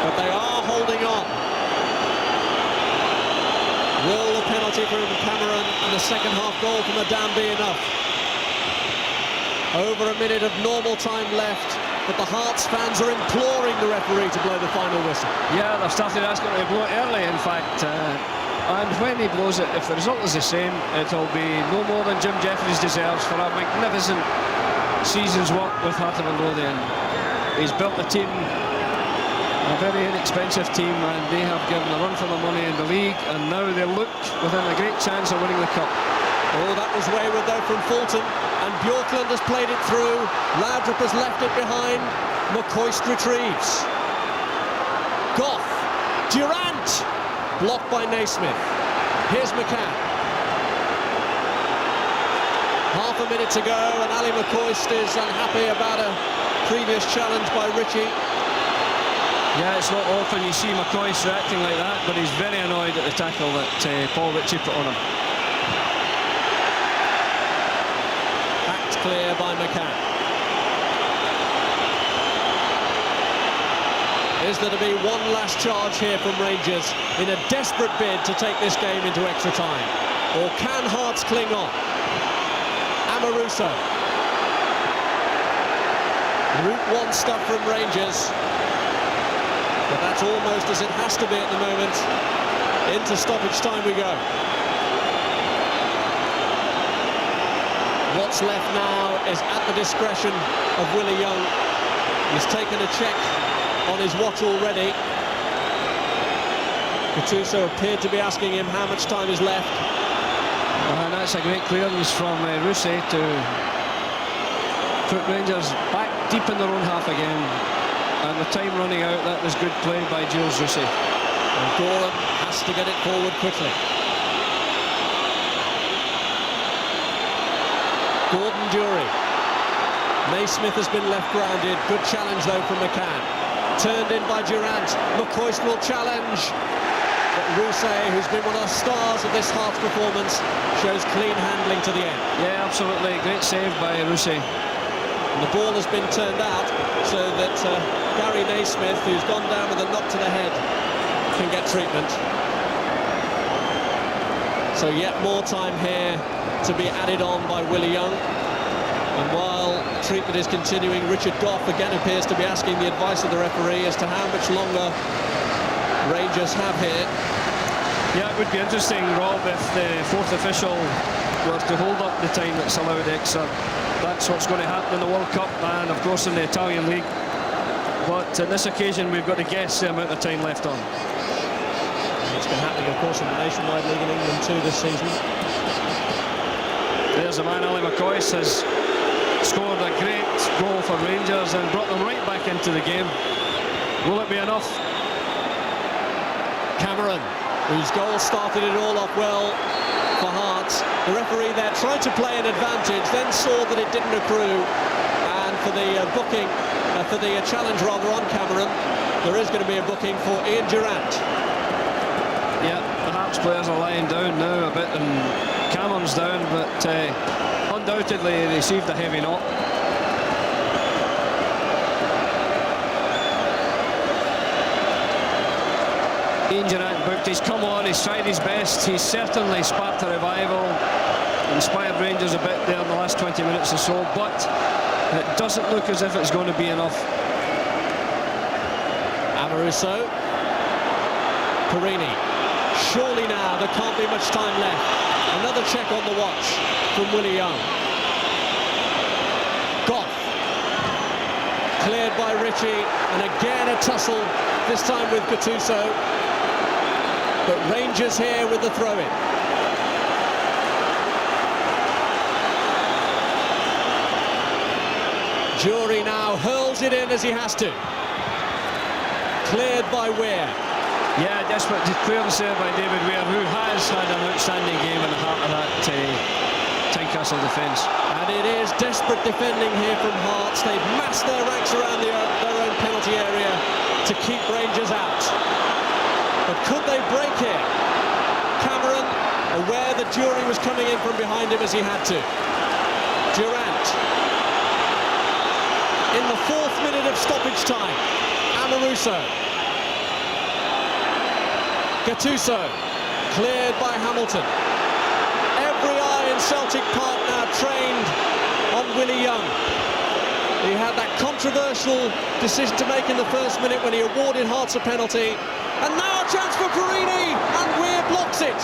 But they are holding on. Will the penalty from Cameron and the second half goal from Adam be enough? Over a minute of normal time left, but the Hearts fans are imploring the referee to blow the final whistle. Yeah, they've started asking him to blow it early, in fact. And when he blows it, if the result is the same, it'll be no more than Jim Jeffries deserves for a magnificent season's work with Heart of Midlothian. He's built a team, a very inexpensive team, and they have given a run for the money in the league, and now they look within a great chance of winning the cup. Oh, that was wayward though from Fulton, and Bjorklund has played it through. Laudrup has left it behind. McCoist retrieves. Goff, Durant, blocked by Naismith. Here's McCann. Half a minute to go, and Ali McCoist is unhappy about a previous challenge by Ritchie. Yeah, it's not often you see McCoist reacting like that, but he's very annoyed at the tackle that Paul Ritchie put on him. Backed clear by McCann. Is there to be one last charge here from Rangers in a desperate bid to take this game into extra time? Or can Hearts cling on? Amoruso. Route one stuff from Rangers. But that's almost as it has to be at the moment. Into stoppage time we go. What's left now is at the discretion of Willie Young. He's taken a check on his watch already. Gattuso appeared to be asking him how much time is left. And that's a great clearance from Rusey to put Rangers back deep in their own half again. And with time running out, that was good play by Jules Rusey. And Gorham has to get it forward quickly. Gordon Durie. Naismith has been left grounded. Good challenge though from McCann. Turned in by Durant. McCoist will challenge. But Rusey, who's been one of the stars of this Hearts performance, shows clean handling to the end. Yeah, absolutely. Great save by Rusey. And the ball has been turned out so that Gary Naismith, who's gone down with a knock to the head, can get treatment. So yet more time here to be added on by Willie Young. And while treatment is continuing, Richard Goff again appears to be asking the advice of the referee as to how much longer Rangers have here. Yeah, it would be interesting, Rob, if the fourth official were to hold up the time that's allowed extra. That's what's going to happen in the World Cup and, of course, in the Italian League. But on this occasion, we've got to guess the amount of time left on. It's been happening, of course, in the Nationwide League in England too this season. There's the man, Ali McCoist, has scored a great goal for Rangers and brought them right back into the game. Will it be enough? Cameron, whose goal started it all off well for Hearts. The referee there tried to play an advantage, then saw that it didn't accrue, and for the booking, for the challenge rather on Cameron, there is going to be a booking for Ian Durrant. Yeah, the Hearts players are lying down now a bit, and Cameron's down, but undoubtedly he received a heavy knock. Ian Durrant booked. He's come on, he's tried his best, he's certainly sparked a revival, inspired Rangers a bit there in the last 20 minutes or so, but it doesn't look as if it's going to be enough. Amoruso. Perini. Surely now, there can't be much time left. Another check on the watch from Willie Young. Goff. Cleared by Ritchie, and again a tussle, this time with Gattuso. But Rangers here with the throw-in. Jury now hurls it in as he has to. Cleared by Weir. Yeah, desperate to clear the serve by David Weir, who has had an outstanding game in the heart of that Tynecastle defence. And it is desperate defending here from Hearts. They've massed their ranks around their own penalty area to keep Rangers out. But could they break here? Cameron, aware that Jury was coming in from behind him as he had to. Durrant. In the 4th minute of stoppage time, Amoruso. Gattuso, cleared by Hamilton. Every eye in Celtic Park now trained on Willie Young. He had that controversial decision to make in the 1st minute when he awarded Hearts a penalty. And now a chance for Perini, and Weir blocks it.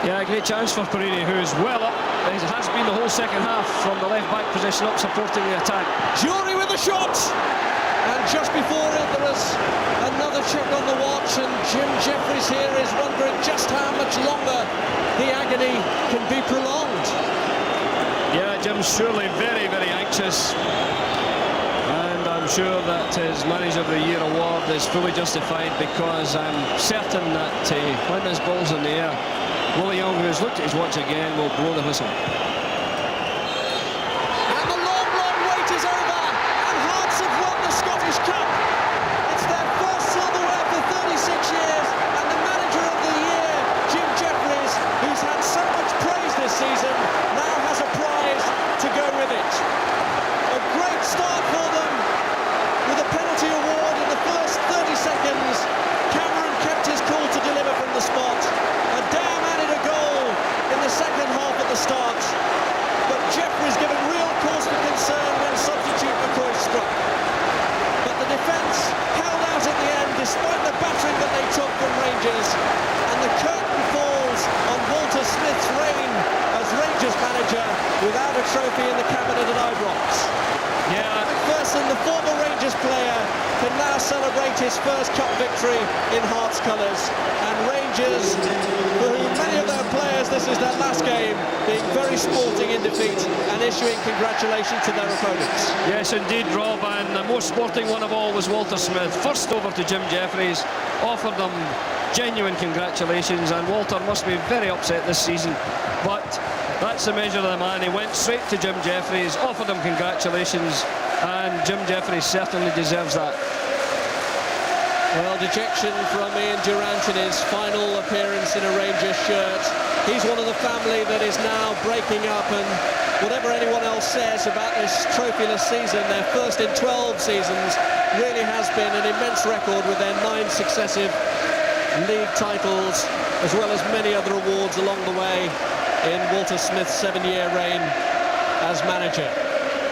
Yeah, a great chance for Perini, who is well up. It has been the whole second half from the left-back position up supporting the attack. Jury with the shot! And just before it, there was another check on the watch, and Jim Jeffries here is wondering just how much longer the agony can be prolonged. Yeah, Jim's surely very, very anxious. And I'm sure that his Manager of the Year award is fully justified, because I'm certain that when this ball's in the air, Willie Young, who has looked at his watch again, will blow the whistle. And the long, long wait is over, and Hearts have won the Scottish Cup. It's their first silverware for 36 years, and the Manager of the Year, Jim Jeffries, who's had so much praise this season, now has a prize to go with it. A great start for them, with a penalty award in the first 30 seconds. Cameron kept his cool to deliver from the spot. Adam added a goal in the second half at the start, but Jeffries given real cause for concern when substitute McCoy struck. But the defence held out at the end despite the battering that they took from Rangers, and the curtain falls on Walter Smith's reign as Rangers manager without a trophy in the cabinet at Ibrox. Yeah, McPherson, the former Rangers player, can now celebrate his first cup victory in Hearts colours, and Rangers, for whom many of their players this is their last game, being very sporting in defeat and issuing congratulations to their opponents. yes, indeed, Rob, and the most sporting one of all was Walter Smith. First over to Jim Jeffries, offered them genuine congratulations, and Walter must be very upset this season, but that's the measure of the man. He went straight to Jim Jeffries, offered him congratulations, and Jim Jeffries certainly deserves that. Well, dejection from Ian Durrant in his final appearance in a Rangers shirt. He's one of the family that is now breaking up, and whatever anyone else says about this trophyless season, their first in 12 seasons, really has been an immense record with their 9 successive league titles, as well as many other awards along the way in Walter Smith's 7-year reign as manager.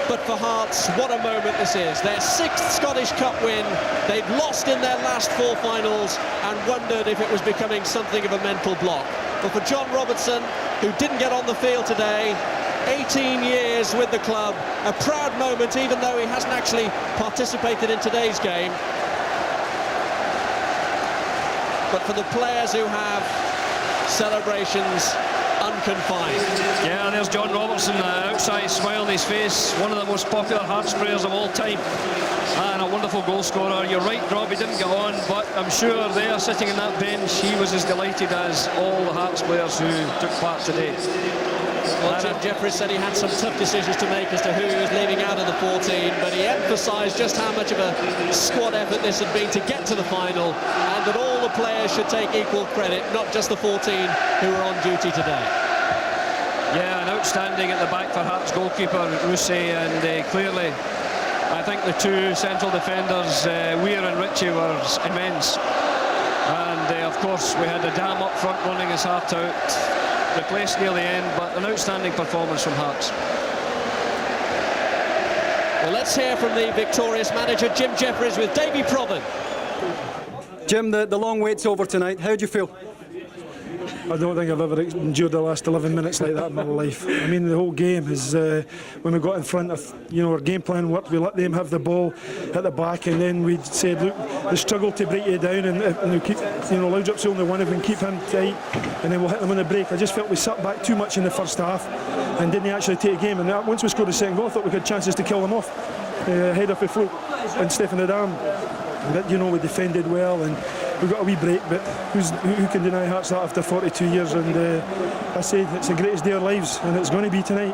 But for Hearts, what a moment this is. Their 6th Scottish Cup win. They'd lost in their last 4 finals and wondered if it was becoming something of a mental block. But for John Robertson, who didn't get on the field today, 18 years with the club, a proud moment even though he hasn't actually participated in today's game. But for the players who have, celebrations unconfined. Yeah, there's John Robertson, outside smile on his face, one of the most popular Hearts players of all time, and a wonderful goal scorer. You're right, Rob, he didn't get on, but I'm sure there, sitting in that bench, he was as delighted as all the Hearts players who took part today. Well, Jim Jeffries said he had some tough decisions to make as to who he was leaving out of the 14, but he emphasised just how much of a squad effort this had been to get to the final, and that all the players should take equal credit, not just the 14 who were on duty today. Yeah, an outstanding at the back for Hearts goalkeeper Rusey, and clearly I think the two central defenders, Weir and Ritchie, were immense. And of course we had Adam up front running his heart out, replaced near the end, but an outstanding performance from Hearts. Well, let's hear from the victorious manager Jim Jeffries with Davy Provan. Jim, the long wait's over tonight. How do you feel? I don't think I've ever endured the last 11 minutes like that in my life. I mean, the whole game is when we got in front of, our game plan worked. We let them have the ball at the back, and then we said, look, they struggle to break you down, and we keep, Laudrup's the only one. If we can keep him tight, and then we'll hit them on the break. I just felt we sat back too much in the first half, and didn't actually take a game. And once we scored the second goal, I thought we had chances to kill them off. Head off the float, and Stefan Adam. But we defended well, and we got a wee break, but who can deny Hearts that after 42 years? And I said it's the greatest day of our lives, and it's going to be tonight.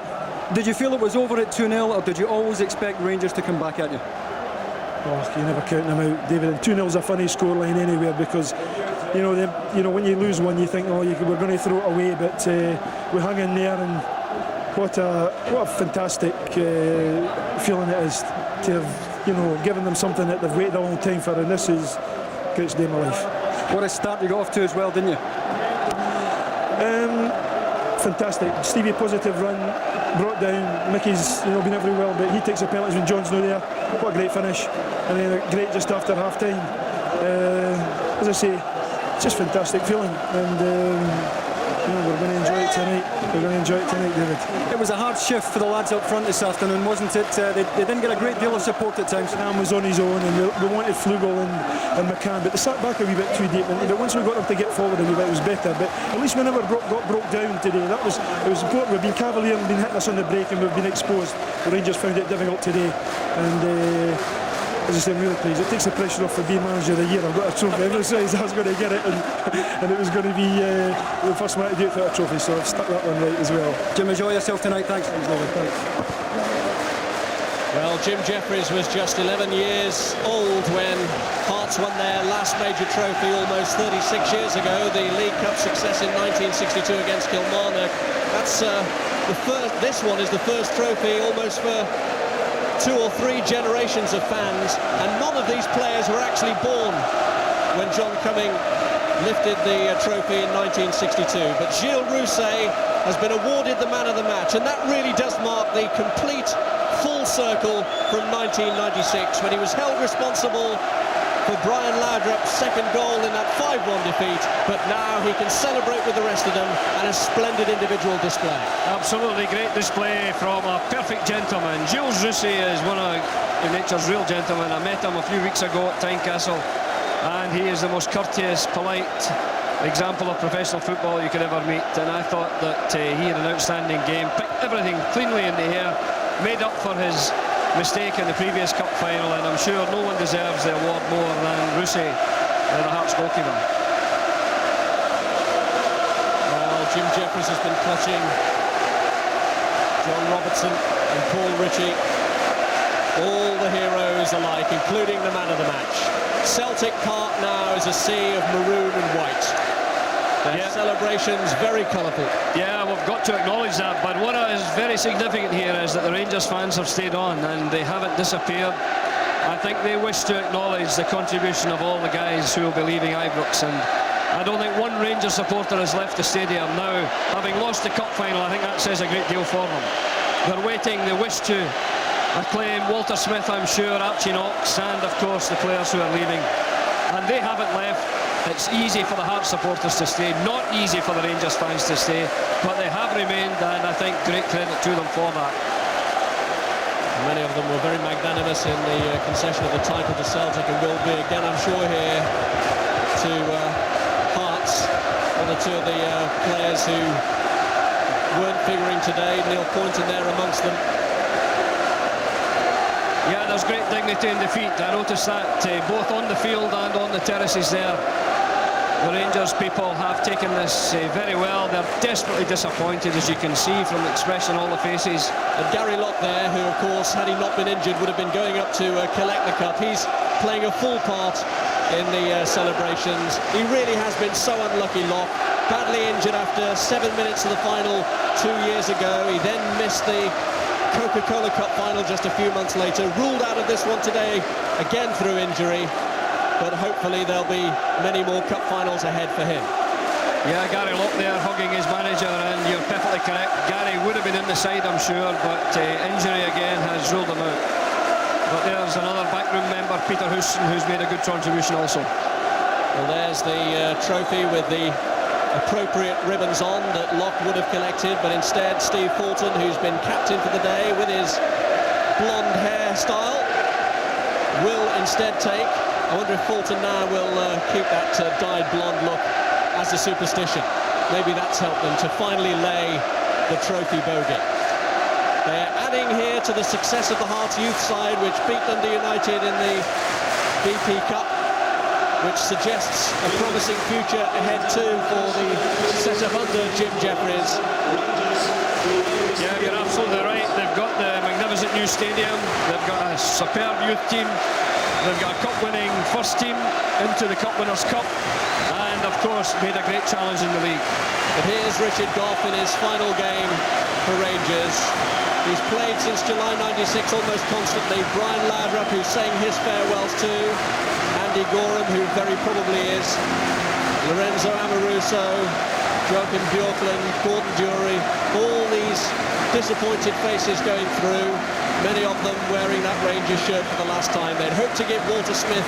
Did you feel it was over at 2-0, or did you always expect Rangers to come back at you? Oh, you never count them out, David. And 2-0 is a funny scoreline anywhere, because when you lose one, you think, we're going to throw it away, but we hung in there, and what a fantastic feeling it is to have given them something that they've waited a long time for, and this is the greatest day of my life. What a start you got off to as well, didn't you? Fantastic. Stevie positive run, brought down. Mickey's been every well, but he takes the penalties when John's not there. What a great finish, and then a great just after half time. As I say, it's just fantastic feeling, and we're going to enjoy it tonight. We're going to enjoy it tonight, David. It was a hard shift for the lads up front this afternoon, wasn't it? They didn't get a great deal of support at times. Sam was on his own, and we wanted Flugel and McCann, but they sat back a wee bit too deep. But once we got them to get forward a wee bit, it was better. But at least we never got broke down today. It was important. We've been cavalier and been hitting us on the break, and we've been exposed. The Rangers found it difficult today, and as I say, I'm really pleased. It takes the pressure off for being manager of the year. I've got a trophy. Everyone says I was going to get it, and it was going to be the first man to do it for a trophy, so I've stuck that one right as well. Jim, enjoy yourself tonight. Thanks. Thanks. Well, Jim Jeffries was just 11 years old when Hearts won their last major trophy almost 36 years ago, the League Cup success in 1962 against Kilmarnock. That's this one is the first trophy almost for 2 or 3 generations of fans, and none of these players were actually born when John Cumming lifted the trophy in 1962. But Gilles Rousset has been awarded the man of the match, and that really does mark the complete full circle from 1996, when he was held responsible for Brian Laudrup's second goal in that 5-1 defeat, but now he can celebrate with the rest of them, and a splendid individual display. Absolutely great display from a perfect gentleman. Gilles Rousset is one of nature's real gentlemen. I met him a few weeks ago at Tynecastle, and he is the most courteous, polite example of professional football you could ever meet, and I thought that he had an outstanding game, picked everything cleanly in the air, made up for his mistake in the previous cup final, and I'm sure no one deserves the award more than Rousset, the Hearts goalkeeper. Well, Jim Jeffries has been clutching John Robertson and Paul Ritchie, all the heroes alike, including the man of the match. Celtic Park now is a sea of maroon and white. Their celebrations very colourful. Yeah, we've got to acknowledge that, but what is very significant here is that the Rangers fans have stayed on and they haven't disappeared. I think they wish to acknowledge the contribution of all the guys who will be leaving Ibrox, and I don't think one Rangers supporter has left the stadium now. Having lost the cup final, I think that says a great deal for them. They're waiting, they wish to acclaim Walter Smith, I'm sure, Archie Knox, and of course the players who are leaving. And they haven't left. It's easy for the Hearts supporters to stay, not easy for the Rangers fans to stay, but they have remained, and I think great credit to them for that. Many of them were very magnanimous in the concession of the title to Celtic, and will be again, I'm sure, here to Hearts. One or two of the players who weren't figuring today, Neil Poynton there amongst them. Yeah, there's great dignity in defeat. I noticed that both on the field and on the terraces there. The Rangers people have taken this very well. They're desperately disappointed, as you can see from the expression on all the faces. And Gary Locke there, who of course, had he not been injured, would have been going up to collect the cup. He's playing a full part in the celebrations. He really has been so unlucky, Locke. Badly injured after 7 minutes of the final 2 years ago. He then missed the Coca-Cola Cup final just a few months later. Ruled out of this one today, again through injury. But hopefully there'll be many more cup finals ahead for him. Yeah, Gary Locke there hugging his manager, and you're perfectly correct. Gary would have been in the side, I'm sure, but injury again has ruled him out. But there's another backroom member, Peter Houston, who's made a good contribution also. Well, there's the trophy with the appropriate ribbons on that Locke would have collected, but instead Steve Fulton, who's been captain for the day with his blonde hairstyle, will instead take. I wonder if Fulton now will keep that dyed blonde look as a superstition. Maybe that's helped them to finally lay the trophy bogey. They're adding here to the success of the Hearts youth side, which beat Dundee United in the BP Cup, which suggests a promising future ahead too for the setup under Jim Jeffries. Yeah, you're absolutely right. They've got the magnificent new stadium. They've got a superb youth team. They've got a cup-winning first team into the Cup Winners' Cup, and of course made a great challenge in the league. But here's Richard Gough in his final game for Rangers. He's played since July '96 almost constantly. Brian Laudrup, who's saying his farewells to. Andy Gorham, who very probably is. Lorenzo Amoruso, Joachim Björklund, Gordon Dury. All these disappointed faces going through. Many of them wearing that Rangers shirt for the last time. They'd hoped to give Walter Smith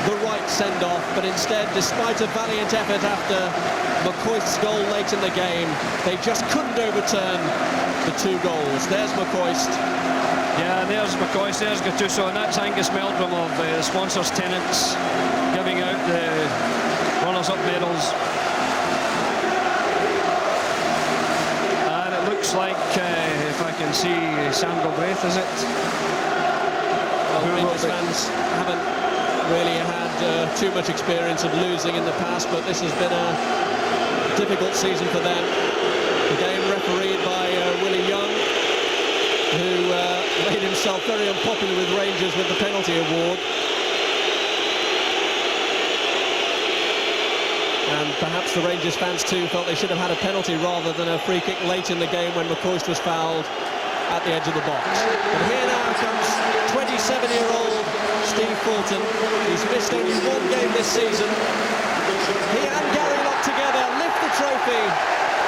the right send-off, but instead, despite a valiant effort after McCoist's goal late in the game, they just couldn't overturn the 2 goals. There's McCoist. Yeah, there's McCoist, there's Gattuso, and that's Angus Meldrum of the sponsors' tenants giving out the runners-up medals. And it looks like, if I can see, Sam Galbraith, is it? Well, Rangers fans haven't really had too much experience of losing in the past, but this has been a difficult season for them. The game refereed by Willie Young, who made himself very unpopular with Rangers with the penalty award. And perhaps the Rangers fans too felt they should have had a penalty rather than a free kick late in the game when McCoist was fouled at the edge of the box. But here now comes 27-year-old Steve Fulton. He's missed only 1 game this season. He and Gary Locke together lift the trophy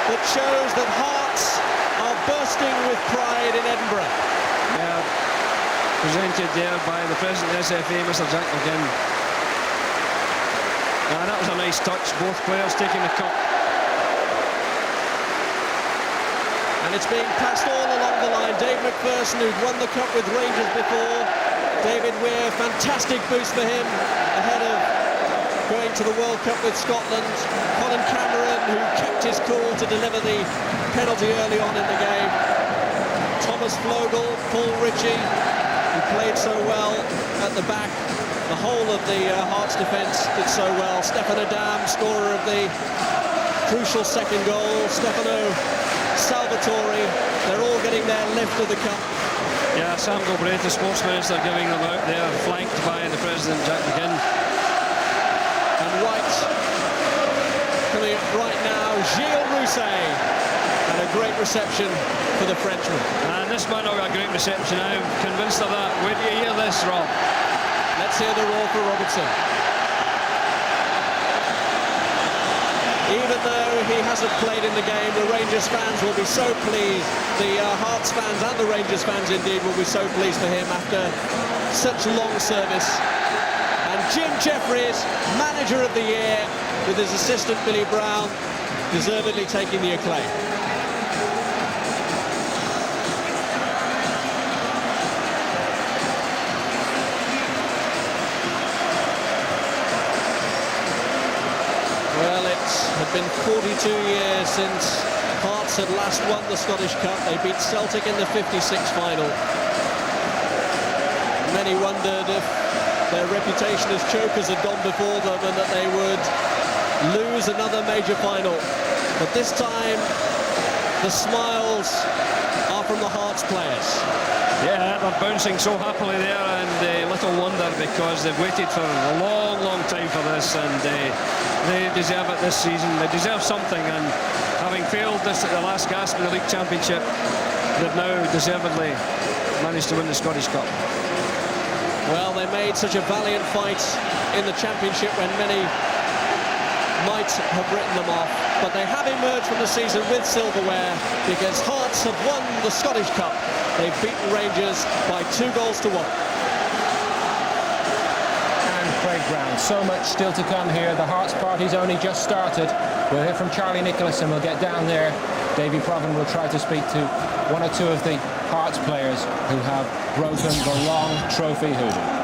that shows that Hearts are bursting with pride in Edinburgh. Yeah, presented there by the president of the SFA, Mr. Jack McGinn. And that was a nice touch, both players taking the cup. And it's being passed all along the line. Dave McPherson, who'd won the cup with Rangers before. David Weir, fantastic boost for him ahead of going to the World Cup with Scotland. Colin Cameron, who kept his cool to deliver the penalty early on in the game. Thomas Flogel, Paul Ritchie, who played so well at the back. The whole of the Hearts defence did so well. Stefan Adam, scorer of the crucial second goal. Stefano Salvatore, they're all getting their lift of the cup. Yeah, Sam Galbraith, the sports minister, giving them out there, flanked by the president, Jack McGinn. And coming up right now, Gilles Rousset. And a great reception for the Frenchman. And this man got a great reception, I'm convinced of that. Where do you hear this, Rob? Let's hear the roar for Robertson. Even though he hasn't played in the game, the Rangers fans will be so pleased. The Hearts fans and the Rangers fans indeed will be so pleased for him after such long service. And Jim Jeffries, manager of the year, with his assistant Billy Brown, deservedly taking the acclaim. Well, it had been 42 years since Hearts had last won the Scottish Cup. They beat Celtic in the '56 final. Many wondered if their reputation as chokers had gone before them and that they would lose another major final. But this time, the smiles are from the Hearts players. Yeah, they're bouncing so happily there, and little wonder, because they've waited for a long, long time for this, and they deserve it this season. They deserve something, and having failed this at the last gasp of the League Championship, they've now deservedly managed to win the Scottish Cup. Well, they made such a valiant fight in the Championship when many might have written them off, but they have emerged from the season with silverware, because Hearts have won the Scottish Cup. They've beaten Rangers by 2 goals to 1. And Craig Brown, so much still to come here. The Hearts party's only just started. We'll hear from Charlie Nicholas and we'll get down there. Davy Provan will try to speak to one or two of the Hearts players who have broken the long trophy hoodoo.